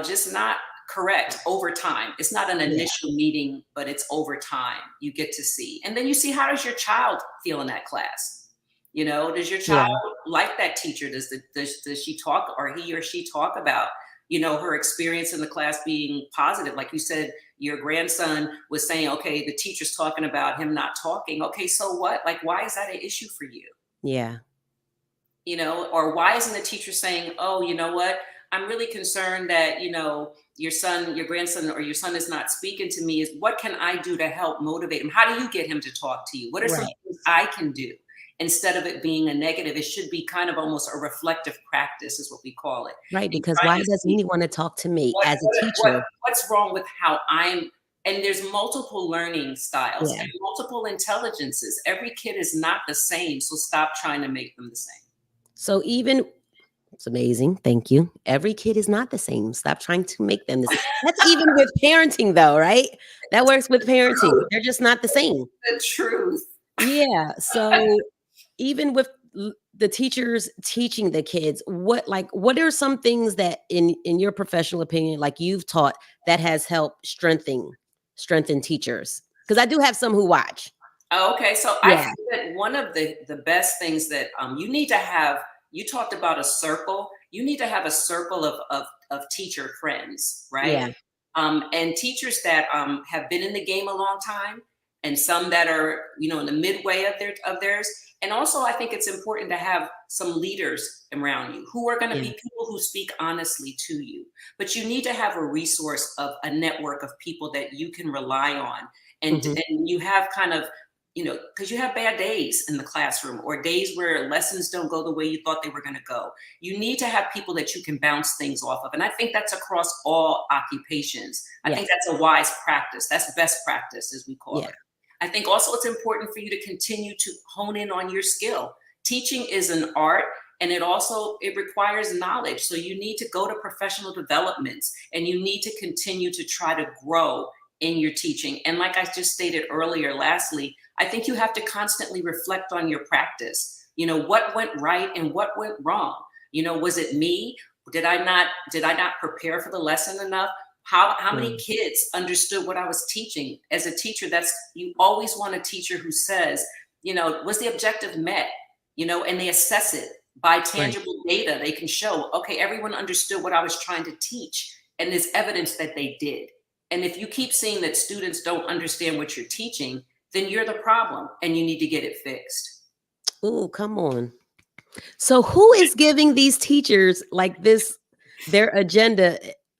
just not correct over time. It's not an yeah, initial meeting, but it's over time. You get to see, and then you see, how does your child feel in that class? Does your child yeah, like that teacher? Does she talk, or he or she talk about, her experience in the class being positive? Like you said, your grandson was saying, okay, the teacher's talking about him not talking. Okay, so what? Like, why is that an issue for you? yeah, Or why isn't the teacher saying, oh, you know what? I'm really concerned that, your grandson or your son is not speaking to me. Is what can I do to help motivate him? How do you get him to talk to you? What are some right, things I can do? Instead of it being a negative, it should be kind of almost a reflective practice, is what we call it. right, And because trying why to doesn't see he wanna talk to me what as a what what teacher? what's wrong with how I'm. And there's multiple learning styles Yeah. and multiple intelligences. Every kid is not the same, so stop trying to make them the same. So even It's amazing. Thank you. Every kid is not the same. Stop trying to make them the same. That's even with parenting, though, right? That works with parenting. Truth. They're just not the same. The truth. Yeah. So even with the teachers teaching the kids, what are some things that in your professional opinion, like you've taught, that has helped strengthen teachers? Because I do have some who watch. Oh, okay, so I Yeah. think that one of the best things that you need to have. You talked about a circle. You need to have a circle of teacher friends, right? Yeah. And teachers that have been in the game a long time, and some that are in the midway of theirs. And also, I think it's important to have some leaders around you who are going to Yeah. be people who speak honestly to you. But you need to have a resource of a network of people that you can rely on, and Hmm. and you have kind of because you have bad days in the classroom or days where lessons don't go the way you thought they were going to go. You need to have people that you can bounce things off of. And I think that's across all occupations. I think Yes. that's a wise practice. That's best practice, as we call Yeah. it. I think also it's important for you to continue to hone in on your skill. Teaching is an art, and it requires knowledge. So you need to go to professional developments, and you need to continue to try to grow in your teaching. And like I just stated earlier, lastly, I think you have to constantly reflect on your practice. What went right and what went wrong. Was it me? Did I not prepare for the lesson enough? How many Mm. kids understood what I was teaching? As a teacher, that's you always want a teacher who says, was the objective met? And they assess it by Right. tangible data. They can show, okay, everyone understood what I was trying to teach, and there's evidence that they did. And if you keep seeing that students don't understand what you're teaching, then you're the problem and you need to get it fixed. Oh, come on. So who is giving these teachers like this their agenda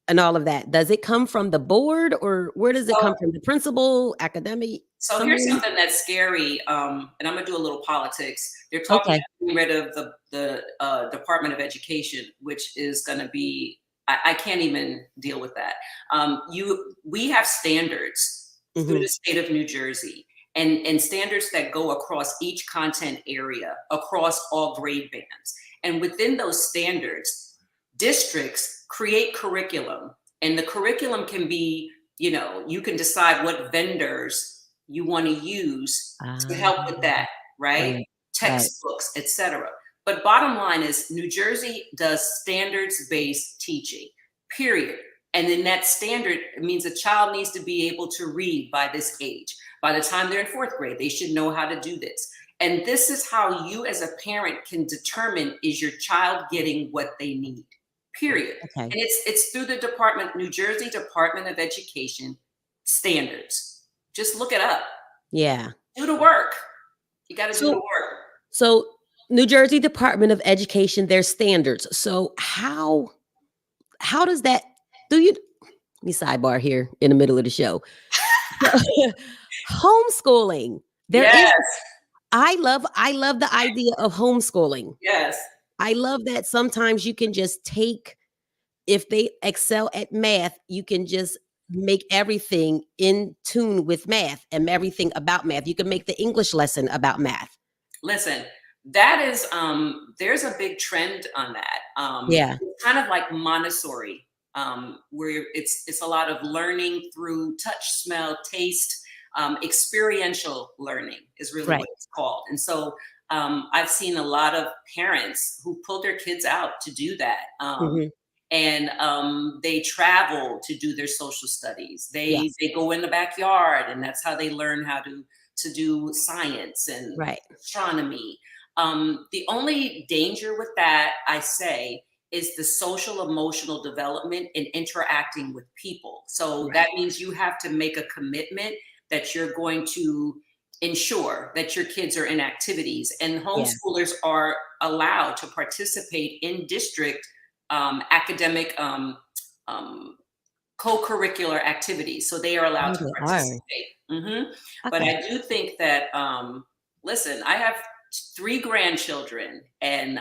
and all of that? Does it come from the board, or where does it So, come from? The principal, academic, so here's someone? something that's scary, and I'm gonna do a little politics. They're talking Okay. about getting rid of the Department of Education, which is going to be I can't even deal with that. We have standards through Mhm. the state of New Jersey, and standards that go across each content area, across all grade bands, and within those standards, districts create curriculum, and the curriculum can be you can decide what vendors you want to use to Ah, help with that, right? right, right. Textbooks, etc. But bottom line is New Jersey does standards-based teaching, period. And in that standard, it means a child needs to be able to read by this age. By the time they're in fourth grade, they should know how to do this. And this is how you as a parent can determine, is your child getting what they need? Period. Okay. And it's through the New Jersey Department of Education standards. Just look it up. Yeah. Do the work. You got to do the So work. so New Jersey Department of Education, their standards. So how does that do you let me sidebar here in the middle of the show. Homeschooling. There is Yes, I love the idea of homeschooling. yes. I love that sometimes you can just take if they excel at math, you can just make everything in tune with math and everything about math. You can make the English lesson about math. Listen, that is there's a big trend on that. Yeah, It's kind of like Montessori, where it's a lot of learning through touch, smell, taste, experiential learning is really right. what it's called. And so I've seen a lot of parents who pull their kids out to do that. Mhm. And they travel to do their social studies. They Yes, they go in the backyard, and that's how they learn how to do science and right. astronomy. The only danger with that, I say, is the social emotional development and interacting with people. So Right. that means you have to make a commitment that you're going to ensure that your kids are in activities, and Yeah. homeschoolers are allowed to participate in district academic um, co-curricular activities, so they are allowed Oh, to they are. participate. But Okay. I do think that listen, I have three grandchildren and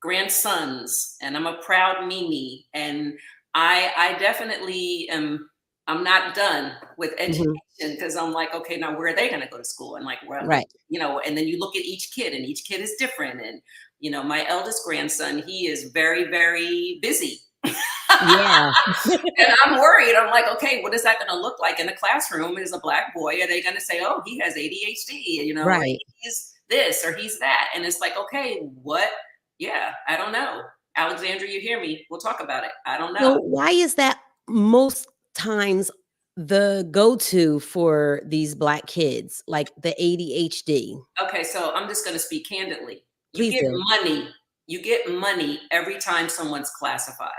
grandsons, and I'm a proud Mimi, and I definitely am. I'm not done with education Mhm. because I'm like, okay, now where are they going to go to school? And like, well, Right. and then you look at each kid, and each kid is different, and My eldest grandson, he is very, very busy. Yeah. And I'm worried. I'm like, okay, what is that going to look like in the classroom? Is a black boy? Are they going to say, oh, he has ADHD, or Right. he's this or he's that? And it's like, okay, what? Yeah, I don't know. Alexandra, you hear me? We'll talk about it. I don't know. So why is that most times the go-to for these black kids, like the ADHD? Okay, so I'm just going to speak candidly. You Please get do. money. You get money every time someone's classified.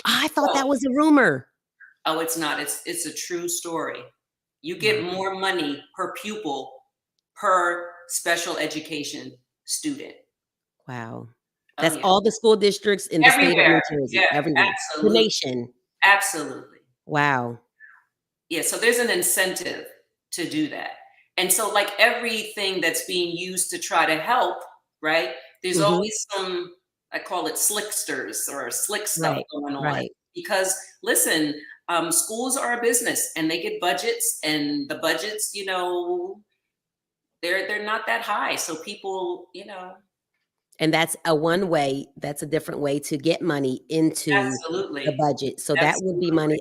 I thought So, that was a rumor. oh, it's not. It's a true story. You get Wow. more money per pupil per special education student. Wow. Oh That's yeah. all the school districts in the state of Everywhere. New Jersey, Yeah, everywhere. The absolutely. nation. Absolutely. Wow. Yeah, so there's an incentive to do that. And so like everything that's being used to try to help, right? There's Mhm. always some, I call it slicksters or slick stuff Right. going on. Right. Because listen, schools are a business and they get budgets, and the budgets, they're not that high. So people, And that's a different way to get money into the absolutely. budget. So that would be Absolutely. money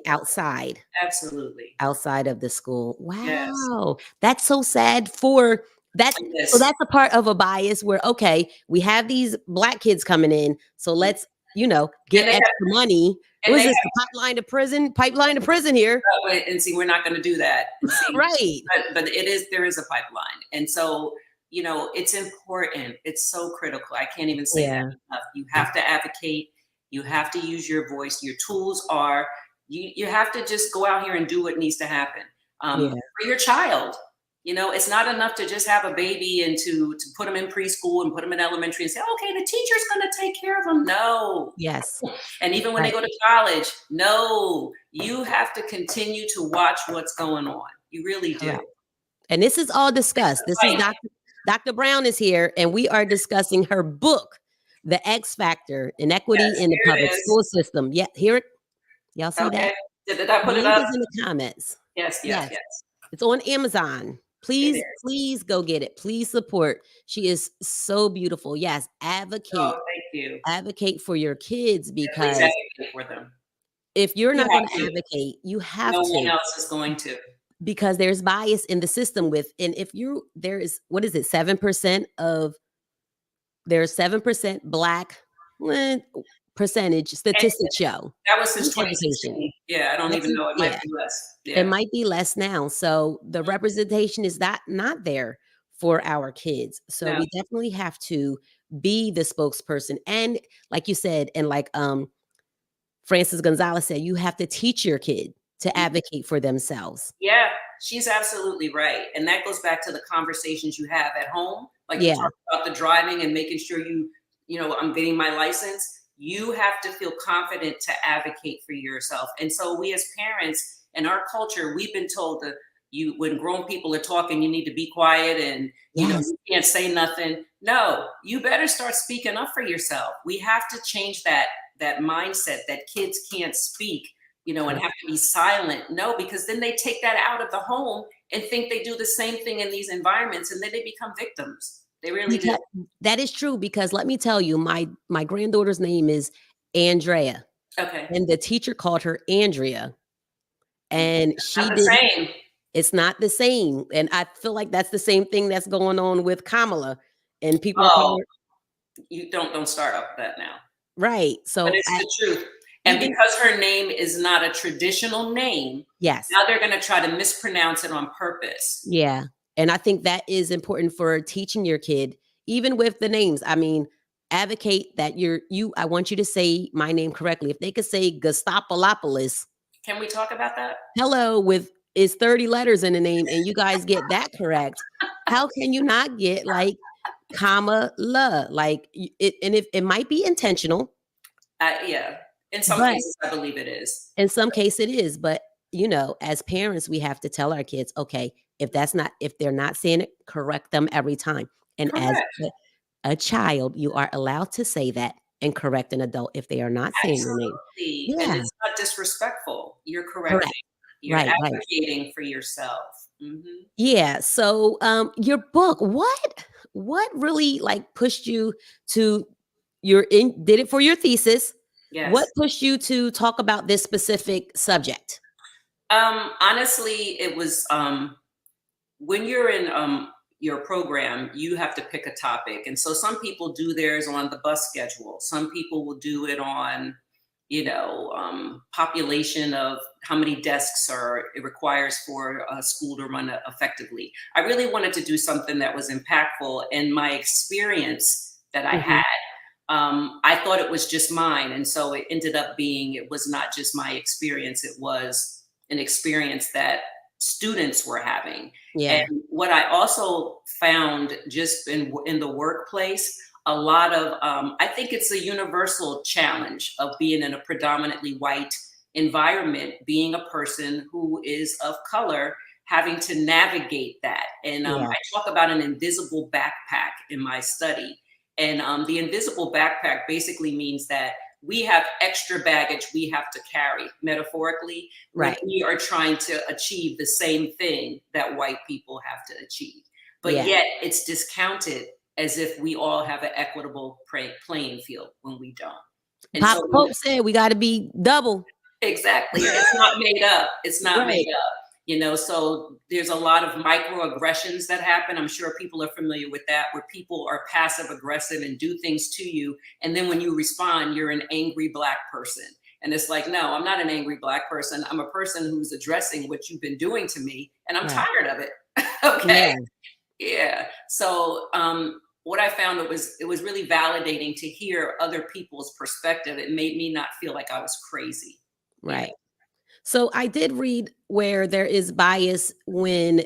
Absolutely. outside of the school. Yes. Wow. That's so sad for that. So Yes. that's a part of a bias where, okay, we have these black kids coming in. So let's, get And they have extra money. and What is they this? The pipeline to prison here. and see, we're not going to do that. And see, Right. but there is a pipeline, and so it's important. It's so critical. I can't even say that Yeah. enough. You have to advocate. You have to use your voice. Your tools are you have to just go out here and do what needs to happen Yeah. for your child. It's not enough to just have a baby and to put them in preschool and put them in elementary and say, okay, the teacher's going to take care of them. No. Yes. And even when they Right. go to college, no, you have to continue to watch what's going on. You really do. Correct. And this is all discussed. This is Right. Dr. Brown is here, and we are discussing her book, The X Factor, Inequity Yes, in the here Public it is. School System. Yeah, here it. Y'all see that? Okay. Did I The put it link up? is in the comments. Yes, yes, Yes, yes. it's on Amazon. It Please, is. please go get it. Please support. She is so beautiful. Yes, Oh, thank you. advocate for your kids, Yeah, please because advocate for them. if you're You not have going to to. advocate, you have No one to, else is going to. because there's bias in the system and if there is, what is it, 7% of, there's 7% black, percentage And statistics show that was since in education. 2016. Yeah, I don't even know. It might Yeah, be less. it Yeah. might be less now. So the representation is not there for our kids. So No. we definitely have to be the spokesperson. And like you said, and like Francis Gonzalez said, you have to teach your kid to advocate for themselves. Yeah, she's absolutely right. And that goes back to the conversations you have at home. Like you Yeah. talked about the driving and making sure I'm getting my license. You have to feel confident to advocate for yourself. And so we as parents in our culture, we've been told that when grown people are talking, you need to be quiet and Yes. you can't say nothing. No, you better start speaking up for yourself. We have to change that mindset that kids can't speak, and Correct. have to be silent. No, because then they take that out of the home and think they do the same thing in these environments, and then they become victims. They really do. Because that is true, because let me tell you, my granddaughter's name is Andrea, Okay. and the teacher called her Andrea, and Not the same. it's not the same. And I feel like that's the same thing that's going on with Kamala, and people are Oh, calling her, you don't start up that now. right. But So it's the truth. And even because her name is not a traditional name, yes. now they're going to try to mispronounce it on purpose. Yeah. And I think that is important for teaching your kid, even with the names. I mean, advocate that I want you to say my name correctly. If they could say Gustapolopoulos, Can we talk about that? hello, with is 30 letters in the name, and you guys get that correct, how can you not get like comma la? Like it, and if it might be intentional, Yeah. In some but cases, I believe it is. in some case it is. But as parents, we have to tell our kids, okay, if they're not saying it, correct them every time. And as Correct. a child, you are allowed to say that and correct an adult if they are not saying your name. Absolutely. And Yeah, it's not disrespectful. You're correcting. correct. You're Right, right. advocating for yourself. Yeah. So your book, what what really like pushed you to did it for your thesis? What Yes. pushed you to talk about this specific subject? Honestly, it was when you're in your program, you have to pick a topic. And so some people do theirs on the bus schedule. Some people will do it on, population of how many desks are it requires for a school to run effectively. I really wanted to do something that was impactful, and my experience that I Hmm. had, I thought it was just mine. And so it ended up being, it was not just my experience, it was an experience that students were having. And Yeah, what I also found just in the workplace, a lot of, I think it's a universal challenge of being in a predominantly white environment, being a person who is of color, having to navigate that. And yeah, I talk about an invisible backpack in my study. And the invisible backpack basically means that we have extra baggage we have to carry, metaphorically, when right. we are trying to achieve the same thing that white people have to achieve. But Yeah. yet it's discounted as if we all have an equitable playing field when we don't. And Papa so when Pope said we got to be double. exactly. It's not made up. It's not made Right, up. So there's a lot of microaggressions that happen. I'm sure people are familiar with that, where people are passive aggressive and do things to you. And then when you respond, you're an angry Black person. And it's like, no, I'm not an angry Black person. I'm a person who's addressing what you've been doing to me, and I'm right. tired of it. Okay. Yeah, Yeah. So what I found, it was really validating to hear other people's perspective. It made me not feel like I was crazy. You know. right. So I did read where there is bias when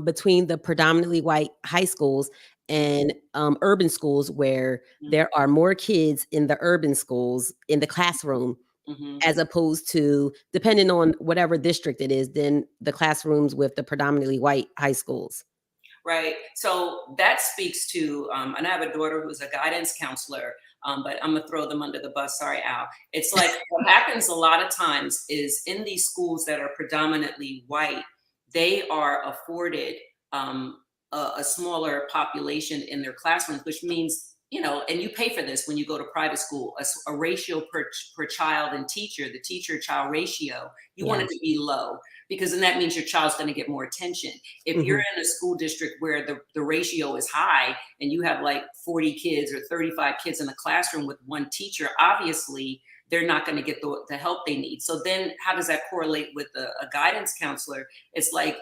between the predominantly white high schools and urban schools, where Mhm. there are more kids in the urban schools in the classroom, Mhm. as opposed to, depending on whatever district it is, than the classrooms with the predominantly white high schools. Right. So that speaks to, and I have a daughter who's a guidance counselor, but I'm gonna throw them under the bus. Sorry, Al. It's like what happens a lot of times is in these schools that are predominantly white, they are afforded a smaller population in their classrooms, which means, and you pay for this when you go to private school, a ratio per child and teacher, the teacher child ratio, you want Yeah. it to be low, because then that means your child's going to get more attention. If you're Hmm. in a school district where the ratio is high and you have like 40 kids or 35 kids in a classroom with one teacher, obviously they're not going to get the help they need. So then how does that correlate with a guidance counselor? It's like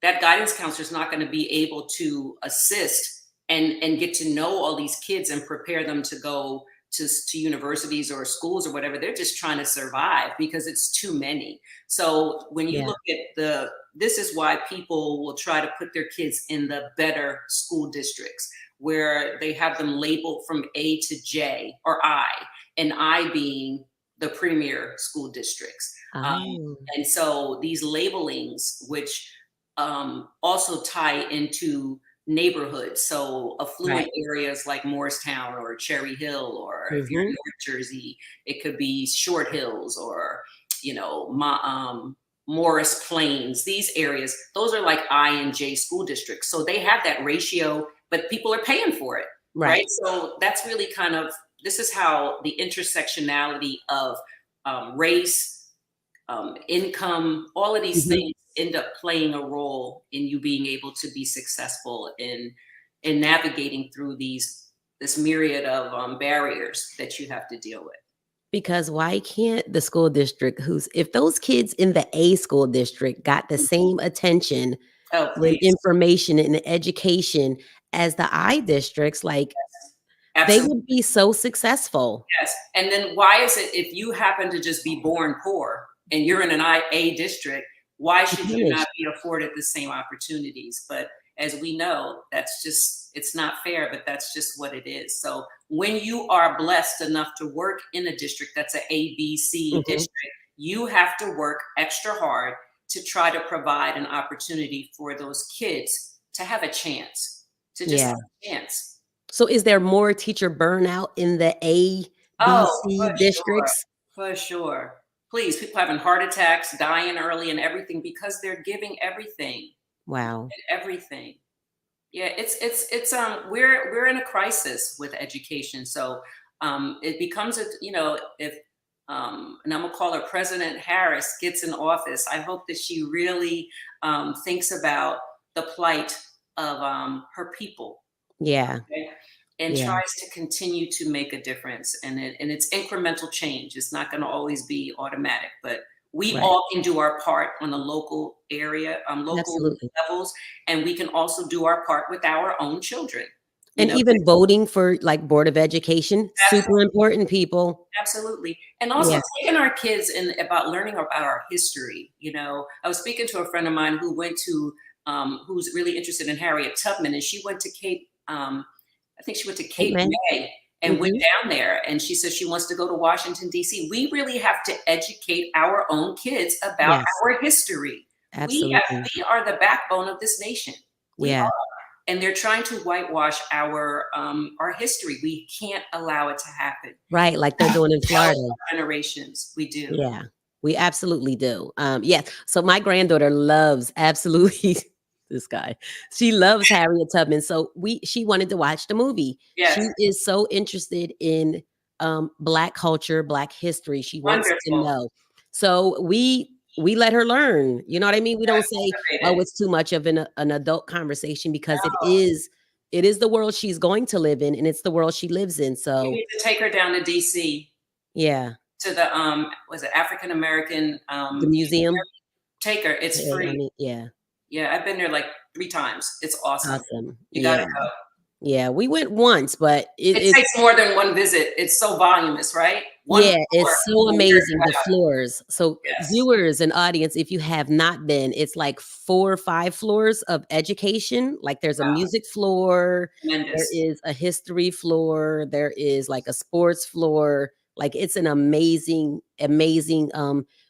that guidance counselor is not going to be able to assist and get to know all these kids and prepare them to go to universities or schools or whatever. They're just trying to survive because it's too many. So when you Yeah. look at this is why people will try to put their kids in the better school districts, where they have them labeled from A to J or I, and I being the premier school districts. Oh. And so these labelings, which also tie into neighborhoods. So affluent Right. areas like Morristown or Cherry Hill, or if you're in Hmm. North Jersey, it could be Short Hills or, Morris Plains, these areas, those are like I and J school districts. So they have that ratio, but people are paying for it, right? Right. So that's really kind of, this is how the intersectionality of race, income, all of these Hmm. things end up playing a role in you being able to be successful in navigating through this myriad of barriers that you have to deal with. Because why can't the school district if those kids in the A school district got the same attention Oh, and please. information and education as the I districts, like, they Absolutely. would be so successful. Yes. And then why is it, if you happen to just be born poor and you're in an IA district, why They should you not punished. be afforded the same opportunities? But as we know, that's just, it's not fair, but that's just what it is. So when you are blessed enough to work in a district that's an ABC Mhm. district, you have to work extra hard to try to provide an opportunity for those kids to have a chance, to just Yeah. have a chance. So is there more teacher burnout in the A, B, Oh, C for sure. districts? For sure. Please, people having heart attacks, dying early and everything because they're giving everything. Wow. Everything. Yeah, it's we're in a crisis with education. So it becomes a, you know, if and I'm gonna call her President Harris gets in office, I hope that she really thinks about the plight of her people, Yeah, okay? And yeah, tries to continue to make a difference. And it's incremental change. It's not going to always be automatic, but we right. all can do our part on the local area, local Absolutely. levels, and we can also do our part with our own children. You And know, even voting for, like, Board of Education, super absolutely, important, people. absolutely. And also Yeah. taking our kids in about learning about our history. You know, I was speaking to a friend of mine who went to who's really interested in Harriet Tubman, and she went to Cape. I think she went to Hey, Cape man. May and went Mhm. down there, and she says she wants to go to Washington, D.C. We really have to educate our own kids about Yes, our history. absolutely. We are the backbone of this nation. We Yeah. are, and they're trying to whitewash our history. We can't allow it to happen. Right, like they're doing in Tell Florida. generations, we do. Yeah, we absolutely do. Yes. So my granddaughter loves absolutely this guy. She loves Harriet Tubman. So she wanted to watch the movie. Yes, She is so interested in Black culture, Black history. She wants to wonderful. know. So we let her learn. You know what I mean? We don't Yes, say, "Oh, motivated. it's too much of an adult conversation," because it is the world she's going to live in, and it's the world she lives in. You So need to take her down to D.C. yeah, to the was it African American the museum. take her. It's I free. mean, yeah. Yeah, I've been there like 3 times. It's awesome. Awesome. You gotta Yeah. go. Yeah, we went once, but It takes more than 1 visit. It's so voluminous, right? 1 yeah, floor it's so will wear you amazing, the out. floors. So, Yes, viewers and audience, if you have not been, it's like 4 or 5 floors of education. Like, there's a music floor, there tremendous. is a history floor, there is, like, a sports floor. Like, it's an amazing, amazing,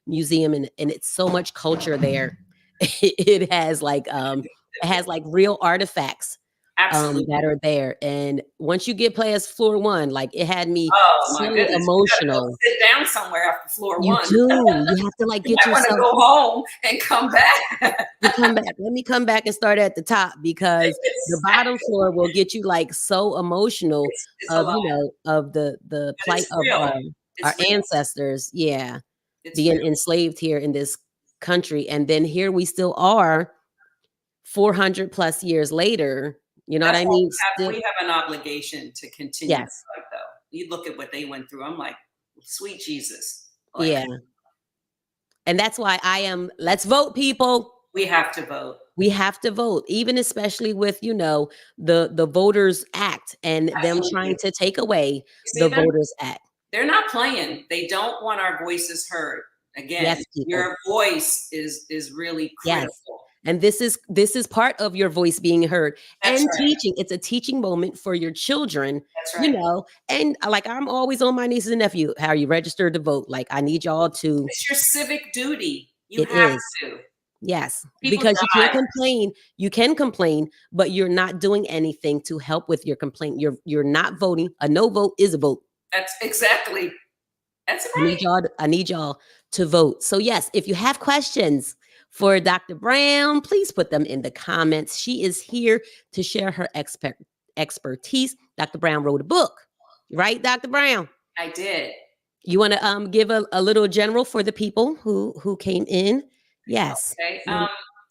museum, and it's so much culture there. It has, it has, like, real artifacts that Absolutely. are there. And once you get past floor one, like it had me Oh so my goodness. You gotta go emotional. sit down somewhere after floor You 1. do. You have to like You get might wanna yourself go home and come back. to come back. Let me come back and start at the top because the It's bottom floor will get you like so emotional it's a of, lot, of the but plight it's of real. our It's real. ancestors. Yeah. It's real. Being enslaved here in this country. And then here we still are 400 plus years later. You know what That's I why mean? Still, we have an obligation to continue to yes. fight, though. You look at what they went through, I'm like, "Sweet Jesus." Like, Yeah. And that's why I am, let's vote, people. we have to vote. We have to vote, even especially with, the Voters Act and them trying Absolutely. to take away You see the them? Voters Act. They're not playing. They don't want our voices heard. Again, Yes, people. your voice is really Yes. critical. And this is part of your voice being heard That's and right. teaching. It's a teaching moment for your children, That's right. and like I'm always on my nieces and nephew. How are you registered to vote? Like I need y'all to, It's your civic duty. You it have is. to. Yes, People because you can't die. complain. You can complain, but you're not doing anything to help with your complaint. You're not voting. A no vote is a vote. That's exactly. That's right. I need y'all to vote. So yes, if you have questions for Dr. Brown, please put them in the comments. She is here to share her expertise. Dr. Brown wrote a book, right, Dr. Brown? I did. You want to give a little general for the people who came in? Yes. Okay. You wanna-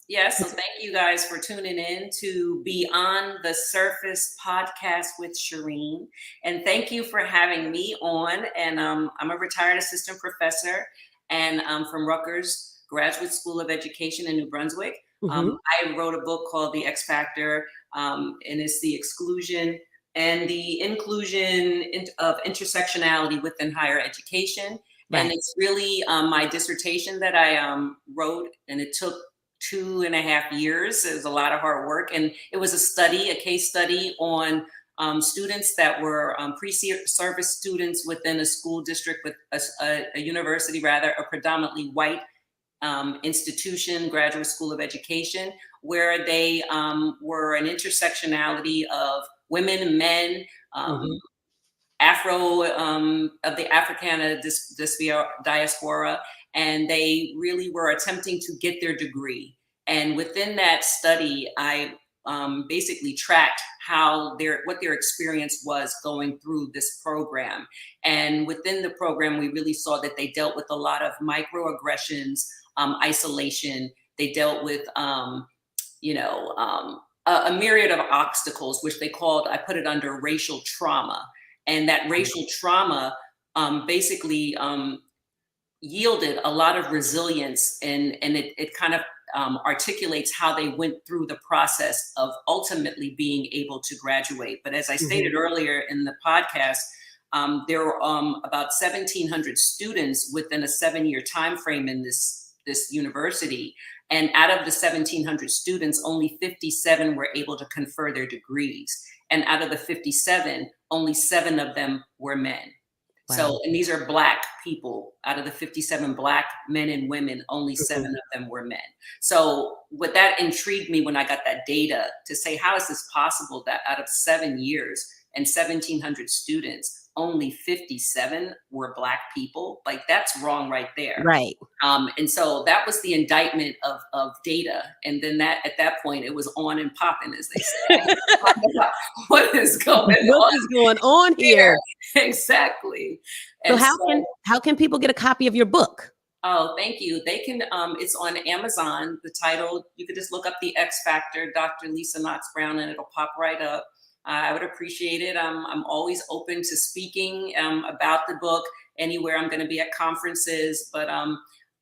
Yes. So thank you guys for tuning in to Beyond the Surface podcast with Shireen. And thank you for having me on. And I'm a retired assistant professor and from Rutgers Graduate School of Education in New Brunswick. Mhm. I wrote a book called The X Factor, and it's the exclusion and the inclusion of intersectionality within higher education. And Right. it's really my dissertation that I wrote, and it took 2.5 years. It was a lot of hard work, and it was a case study on students that were pre-service students within a school district with a university, rather, a predominantly white institution, graduate school of education, where they were an intersectionality of women, men, um, Mhm. Afro of the Africana diaspora, and they really were attempting to get their degree. And within that study, I basically tracked what their experience was going through this program. And within the program, we really saw that they dealt with a lot of microaggressions, isolation. They dealt with a myriad of obstacles, which they called, I put it under racial trauma. And that racial trauma basically yielded a lot of resilience, and it kind of articulates how they went through the process of ultimately being able to graduate. But as I stated earlier in the podcast, there were about 1,700 students within a 7-year time frame in this university. And out of the 1,700 students, only 57 were able to confer their degrees. And out of the 57, only 7 of them were men. Wow. So, and these are Black people. Out of the 57 Black men and women, only 7 of them were men. So what that intrigued me when I got that data to say, how is this possible that out of 7 years and 1,700 students, only 57 were Black people? Like, that's wrong right there. Right. And so that was the indictment of data. And then at that point, it was on and popping, as they say. What is going on? What is going on here? Exactly. So how can people get a copy of your book? Oh, thank you. They can, it's on Amazon. The title, you could just look up The X Factor, Dr. Lisa Knox-Brown, and it'll pop right up. I would appreciate it. I'm always open to speaking about the book anywhere I'm going to be at conferences, but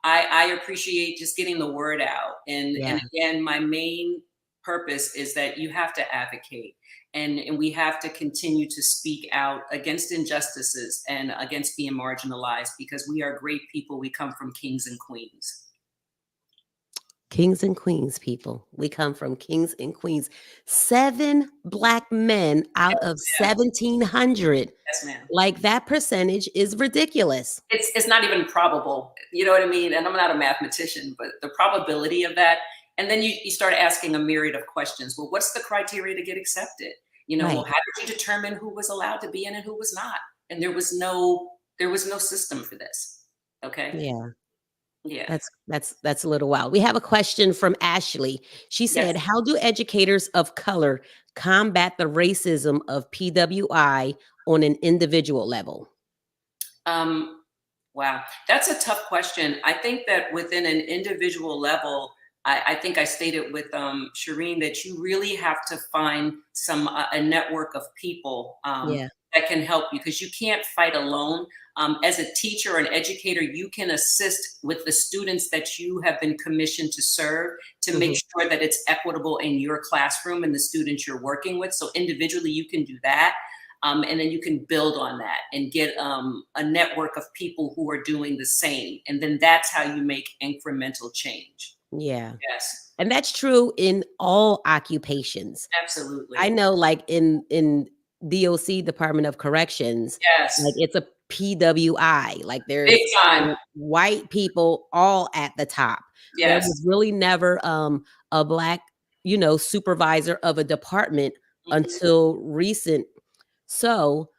I appreciate just getting the word out. And again, my main purpose is that you have to advocate, and we have to continue to speak out against injustices and against being marginalized, because we are great people. We come from kings and queens. Kings and queens, people. We come from kings and queens. 7 Black men out of 1,700. Yes, ma'am. Like, that percentage is ridiculous. It's not even probable. You know what I mean? And I'm not a mathematician, but the probability of that. And then you start asking a myriad of questions. Well, what's the criteria to get accepted? Well, how did you determine who was allowed to be in and who was not? And there was no system for this. Okay. Yeah. Yeah. That's a little wild. We have a question from Ashley. She said, how do educators of color combat the racism of PWI on an individual level? Wow. That's a tough question. I think that within an individual level, I think I stated with Shireen that you really have to find a network of people that can help you, because you can't fight alone. As a teacher or an educator, you can assist with the students that you have been commissioned to serve, to make sure that it's equitable in your classroom and the students you're working with. So individually, you can do that. And then you can build on that and get a network of people who are doing the same. And then that's how you make incremental change. Yeah. Yes. And that's true in all occupations. Absolutely. I know, like in DOC, Department of Corrections, like, it's a PWI, like, there's big time white people all at the top. There was really never a Black, supervisor of a department until recent. So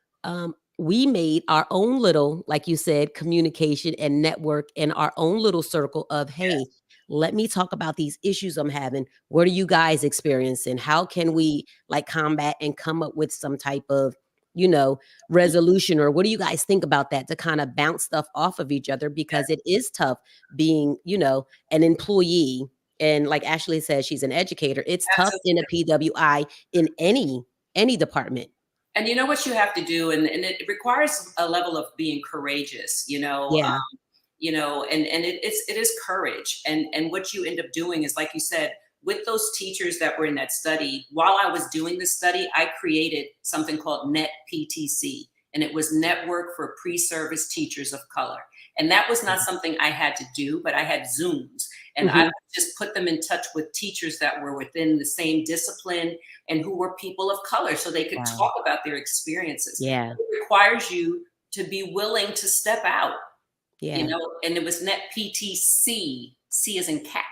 we made our own little, like you said, communication and network in our own little circle of, hey, let me talk about these issues I'm having. What are you guys experiencing? How can we combat and come up with some type of, resolution? Or what do you guys think about that, to kind of bounce stuff off of each other? Because it is tough being, an employee. And like Ashley says, she's an educator. It's tough in a PWI in any department. And you know what you have to do, and it requires a level of being courageous, and it is courage. And what you end up doing is, like you said, with those teachers that were in that study, while I was doing this study, I created something called NetPTC, and it was Network for Pre-Service Teachers of Color. And that was not something I had to do, but I had Zooms, and I just put them in touch with teachers that were within the same discipline and who were people of color, so they could talk about their experiences. Yeah. It requires you to be willing to step out. Yeah. And it was NetPTC, C as in cat.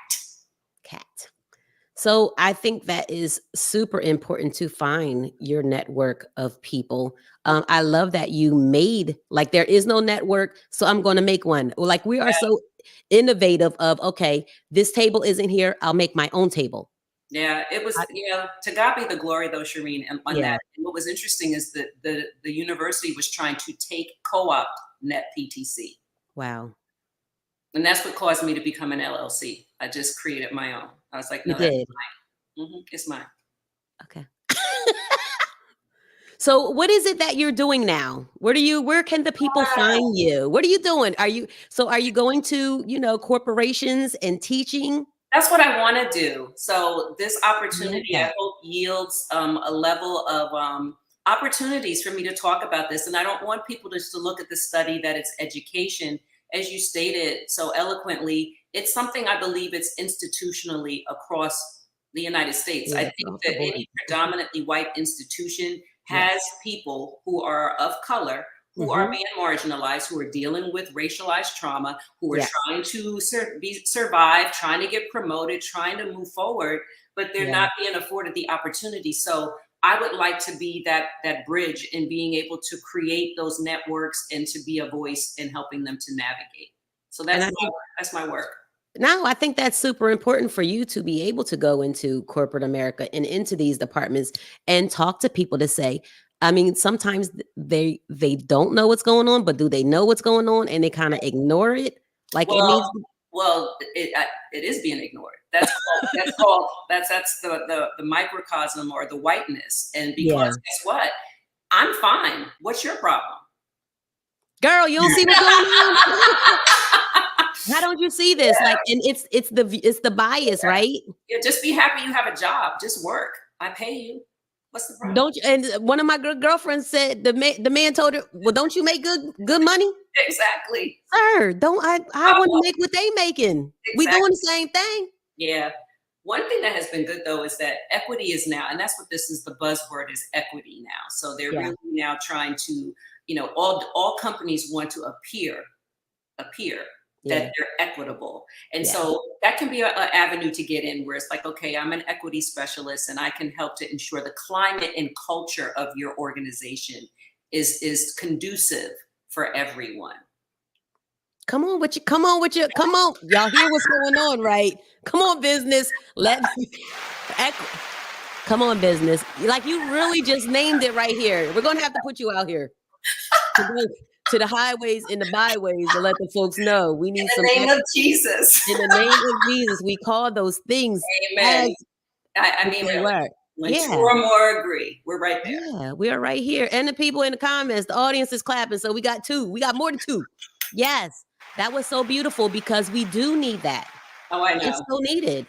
So I think that is super important, to find your network of people. I love that you made, like, there is no network, so I'm going to make one. Like, we are so innovative of, okay, this table isn't here, I'll make my own table. Yeah, it was, to God be the glory though, Shireen, and on Yeah. that. And what was interesting is that the university was trying to take co-opt net PTC. Wow. And that's what caused me to become an LLC. I just created my own. I was like, You no, that's did. mine. It's mine. Okay. So what is it that you're doing now? Where can the people find you? What are you doing? Are you going to, corporations and teaching? That's what I want to do. So this I love opportunity, I that. hope, yields a level of opportunities for me to talk about this. And I don't want people just to look at the study that it's education. As you stated so eloquently, it's something I believe it's institutionally across the United States. I Yeah, think across the that board. any predominantly white institution has Yes. people who are of color, who are Mhm. being marginalized, who are dealing with racialized trauma, who are Yes. trying to survive, trying to get promoted, trying to move forward, but they're Yeah. not being afforded the opportunity. So I would like to be that bridge in being able to create those networks and to be a voice in helping them to navigate. So And that's I think my work. No, I think that's super important for you to be able to go into corporate America and into these departments and talk to people to say, I mean, sometimes they don't know what's going on, but do they know what's going on and they kind of ignore it? Like it Well, needs to, it is being ignored. That's the microcosm or the whiteness. And because yeah. guess what? I'm fine. What's your problem? Girl, you don't see what's going on? How don't you see this? Like, and it's the bias, right? Yeah, just be happy you have a job. Just work. I pay you. What's the problem? Don't you? And one of my girlfriends said the man told her, "Well, don't you make good money, Exactly. sir? Don't I want to Oh, make what they making? We exactly. doing the same thing." Yeah. One thing that has been good though is that equity is now, and that's what this is, the buzzword is equity now. So they're Yeah, really now trying to, all companies want to appear that yeah, they're equitable. And yeah. so that can be an avenue to get in where it's like, okay, I'm an equity specialist and I can help to ensure the climate and culture of your organization is conducive for everyone. Come on with you. Come on with you. Come on, y'all hear what's going on, right? Come on, business. Come on, business. Like you really just named it right here. We're gonna have to put you out here to go to the highways and the byways to let the folks know we In need some the name of Jesus. in the name of Jesus. We call those things Amen. as I if mean, they really, were. when two Yeah. or more agree, we're right there. Yeah, we are right here. And the people in the comments, the audience is clapping. So we got two. We got more than two. Yes. That was so beautiful because we do need that. Oh, I It's know. so needed.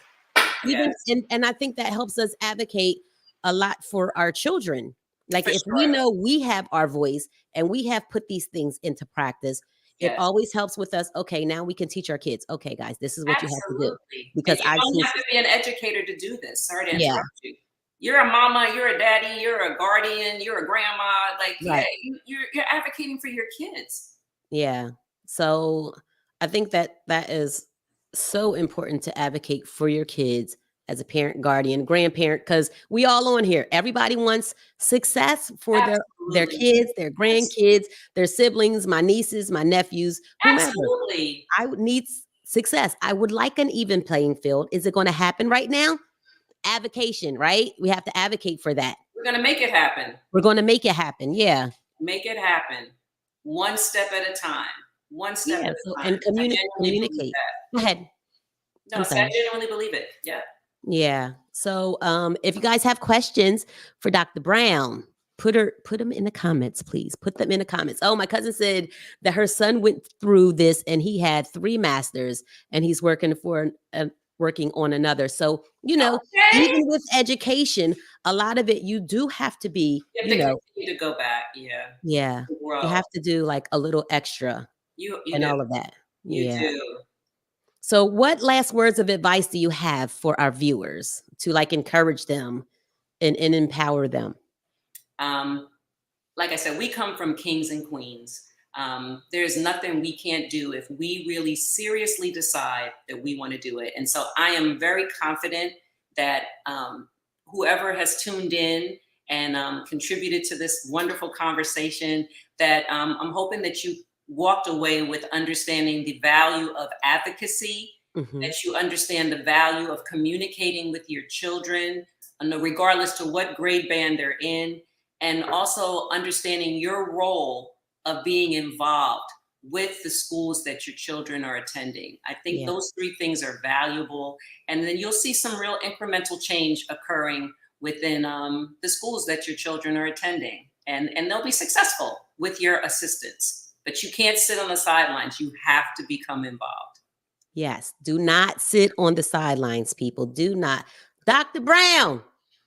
Even Yes, and I think that helps us advocate a lot for our children. Like for if we sure. know we have our voice and we have put these things into practice, it Yes, always helps with us. Okay, now we can teach our kids. Okay, guys, this is what you have to do. absolutely. And Because you I've don't seen have to be an educator to do this. Sorry to yeah, interrupt you. You're a mama, you're a daddy, you're a guardian, you're a grandma. Like, yeah, right. you're advocating for your kids. Yeah. So I think that is so important to advocate for your kids as a parent, guardian, grandparent, because we all on here. Everybody wants success for their Absolutely. kids, their Yes, grandkids, their siblings, my nieces, my nephews, whomever. absolutely. I would need success. I would like an even playing field. Is it going to happen right now? Advocation, right? We have to advocate for that. We're gonna make it happen. We're going to make it happen. Yeah. Make it happen. One step at a time. One step at Yeah. So a time. and I genuinely believe communicate. that. Go ahead. No, I'm see, I sorry. genuinely believe it. Yeah. Yeah. So if you guys have questions for Dr. Brown, put them in the comments, please. Put them in the comments. Oh, my cousin said that her son went through this and he had 3 masters and he's working on another. So, Okay. even with education, a lot of it you do have to be, You have to continue to go back. Yeah. yeah, you Grow. have to do like a little extra You and do. all of that. You Yeah. do. So what last words of advice do you have for our viewers to like encourage them and empower them? Um, like I said, we come from kings and queens. There's nothing we can't do if we really seriously decide that we want to do it. And so I am very confident that whoever has tuned in and contributed to this wonderful conversation, that I'm hoping that you walked away with understanding the value of advocacy Mhm. that you understand the value of communicating with your children, regardless to what grade band they're in, and also understanding your role of being involved with the schools that your children are attending. I think Yeah. those three things are valuable, and then you'll see some real incremental change occurring within the schools that your children are attending, and they'll be successful with your assistance. But you can't sit on the sidelines. You have to become involved. Yes. Do not sit on the sidelines, people. Do not. Dr. Brown.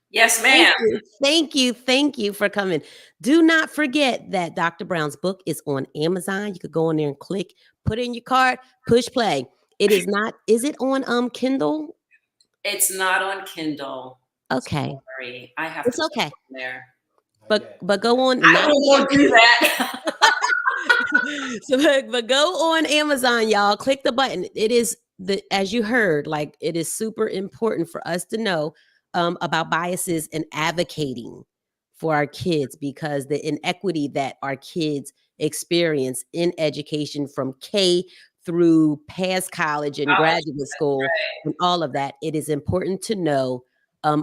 Yes, Thank ma'am. you. Thank you. Thank you for coming. Do not forget that Dr. Brown's book is on Amazon. You could go in there and click, put in your cart, push play. It is not, is it on Kindle? It's not on Kindle. Okay. Sorry, I have It's to put okay. it on there. But go on, I not won't do that. so but go on Amazon, y'all. Click the button. It is the as you heard, like it is super important for us to know about biases and advocating for our kids because the inequity that our kids experience in education from K through past college and College, graduate that's school right. and all of that, it is important to know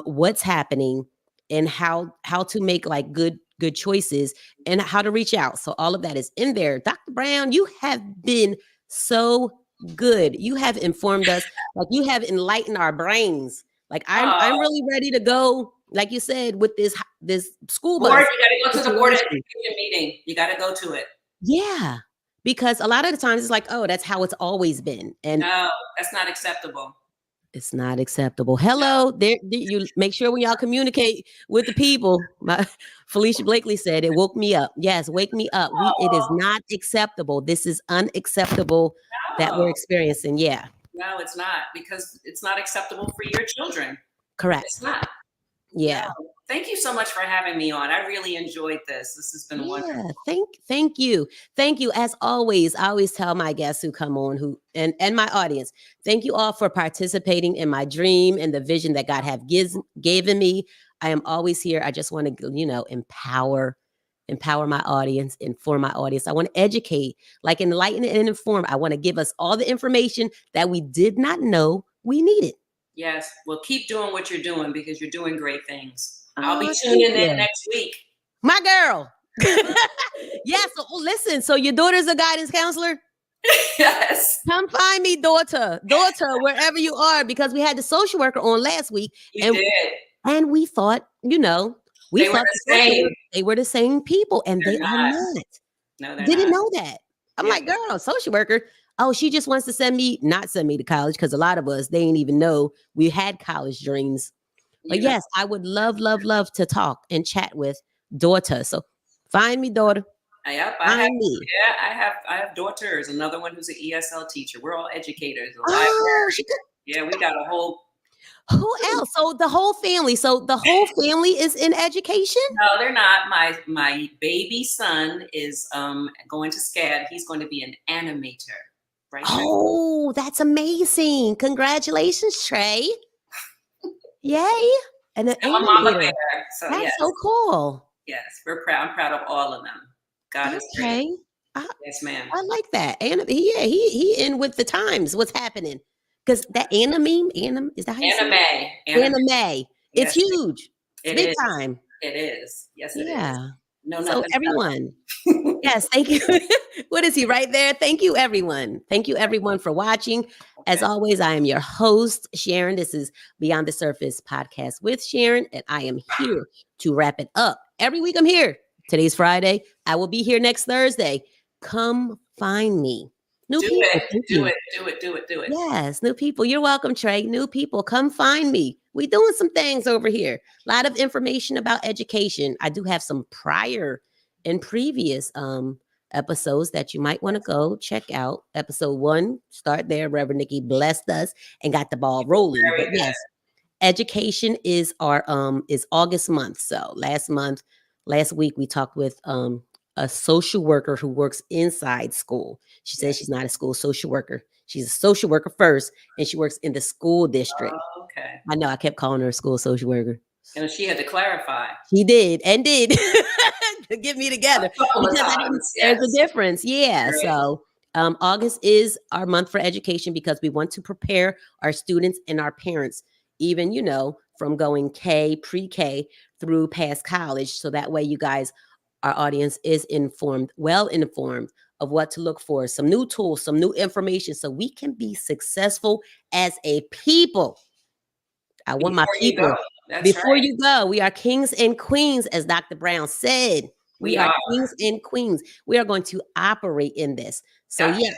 what's happening and how to make like good choices and how to reach out. So all of that is in there. Dr. Brown, you have been so good. You have informed us, like you have enlightened our brains. Like I'm Oh, really ready to go, like you said, with this school board, bus you got to go to the board situation. education meeting. You got to go to it. Yeah. Because a lot of the times it's like, oh, that's how it's always been. And No, that's not acceptable. it's not acceptable. Hello, you make sure when y'all communicate with the people. My Felicia Blakely said it woke me up. Yes, wake me up. It is Oh, not acceptable. This is unacceptable that we're no, experiencing. Yeah, no, it's not because it's not acceptable for your children. It's correct. not. No. Yeah. Thank you so much for having me on. I really enjoyed this. This has been wonderful. Yeah, thank you. Thank you. As always, I always tell my guests who come on who and my audience, thank you all for participating in my dream and the vision that God have given me. I am always here. I just want to, empower my audience, inform my audience. I want to educate, like enlighten and inform. I want to give us all the information that we did not know we needed. Yes. Well, keep doing what you're doing because you're doing great things. I'll be Oh, thank tuning in you. next week. My girl. Yeah, so listen, so your daughter's a guidance counselor? Yes. Come find me, daughter, wherever you are, because we had the social worker on last week, You and did. and we thought, we They were thought the the social same. worker, they were the same people, and They're they are not. not. No, they're Didn't not. know that. I'm Yeah. like, girl, social worker. Oh, she just wants to not send me to college because a lot of us, they ain't even know we had college dreams. But You know. yes, I would love, love, love to talk and chat with daughter. So find me, daughter. Yep. Find me. I have daughters. Another one who's an ESL teacher. We're all educators. A Oh, librarian. Yeah, we got a whole. who else? So the whole family. So the whole family is in education? No, they're not. My baby son is going to SCAD. He's going to be an animator. Right, Trey? Oh, that's amazing. Congratulations, Trey. Yay. And an I'm a mama animator. bear. So That's yes, so cool. yes, we're proud. I'm proud of all of them. God is great. Okay. I, Yes, ma'am. I like that. And he in with the times. What's happening? Because that is that how you say it? Anime. Anime. It's Yes, huge. It's it big is. time. It is. Yes, it is. Yeah. No, So nothing everyone, else. yes, thank you. What is he right there? Thank you, everyone. Thank you, everyone, for watching. As Okay. always, I am your host, Sharon. This is Beyond the Surface podcast with Sharon, and I am here to wrap it up. Every week I'm here. Today's Friday. I will be here next Thursday. Come find me. New Do it. people, thank Do you. it. Do it. Do it. Do it. Yes, new people. You're welcome, Trey. New people, come find me. We doing some things over here. A lot of information about education. I do have some prior and previous episodes that you might want to go check out. Episode 1, start there. Reverend Nikki blessed us and got the ball rolling. But Very good. yes, education is our is August month. So last week we talked with a social worker who works inside school. She says Yes. she's not a school social worker. She's a social worker first, and she works in the school district. Oh, okay. I know I kept calling her a school social worker. And she had to clarify She did and did to get me a together couple of because I didn't. times. There's a Yes. difference, yeah. Right. So August is our month for education because we want to prepare our students and our parents, even, from going pre-K through past college. So that way you guys, our audience is informed, well informed of what to look for, some new tools, some new information, so we can be successful as a people. I want my Before you people. go. That's Before right. you go, we are kings and queens, as Dr. Brown said. We We are are. kings and queens. We are going to operate in this. So, Gotcha.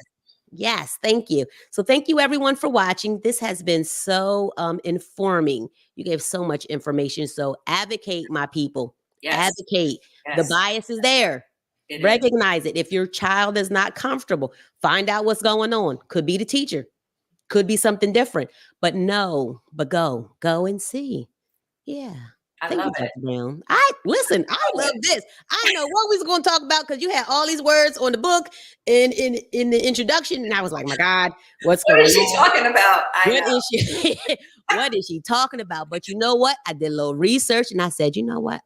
yes, thank you. So, thank you everyone for watching. This has been so informing. You gave so much information. So, advocate, my people. Yes. Advocate. The Yes. bias is there. It is. Recognize it. If your child is not comfortable, find out what's going on. Could be the teacher, could be something different, but go and see. Yeah. I Thank love you, it. Dr. Brown. I love this. I know what we was going to talk about because you had all these words on the book in the introduction, and I was like, my God, what's What going is she on? talking about? I What know. is she? What is she talking about? But you know what? I did a little research, and I said, you know what?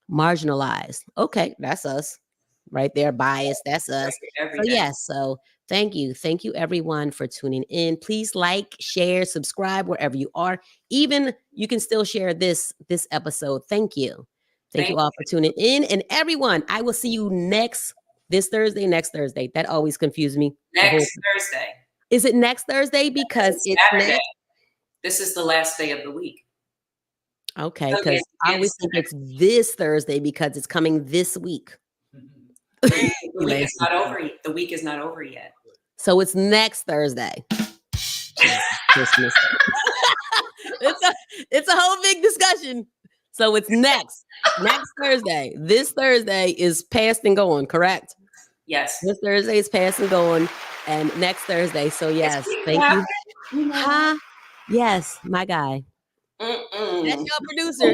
Marginalized. Okay, that's us right there. Bias. That's us. Every So day. yes. So thank you everyone for tuning in. Please like, share, subscribe wherever you are. Even you can still share this episode. Thank you Thank all for tuning in. And everyone, I will see you next Thursday. That always confused me. next Thursday. Is it next Thursday? Because it's Saturday. next. This is the last day of the week. Okay, So because I always think it's this Thursday because it's coming this week. the week is not over. The week is not over yet. So it's next Thursday. Christmas. it's a whole big discussion. So it's next Thursday. This Thursday is past and gone, correct? Yes. This Thursday is past and gone, and next Thursday. So yes, thank you. Huh? Yes, my guy. That's your producer.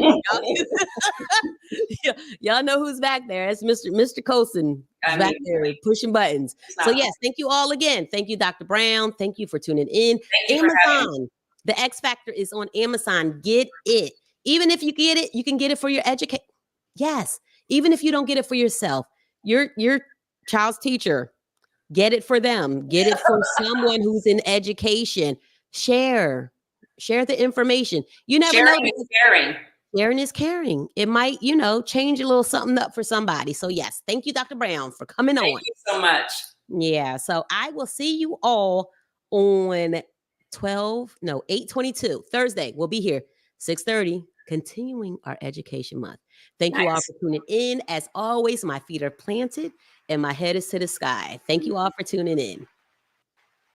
Y'all know who's back there. It's Mr. Colson back there pushing buttons. So yes, thank you all again. Thank you, Dr. Brown. Thank you for tuning in. Thank you Amazon. The X Factor is on Amazon. Get it. Even if you get it, you can get it for your education. Yes. Even if you don't get it for yourself, your child's teacher, get it for them. Get it for someone who's in education. Share the information. You never know. Sharing is caring. It might, change a little something up for somebody. So yes, thank you, Dr. Brown, for coming on. Thank you so much. Yeah. So I will see you all on 8/22 Thursday. We'll be here 6:30, continuing our education month. Thank you all for tuning in. As always, my feet are planted and my head is to the sky. Thank you all for tuning in.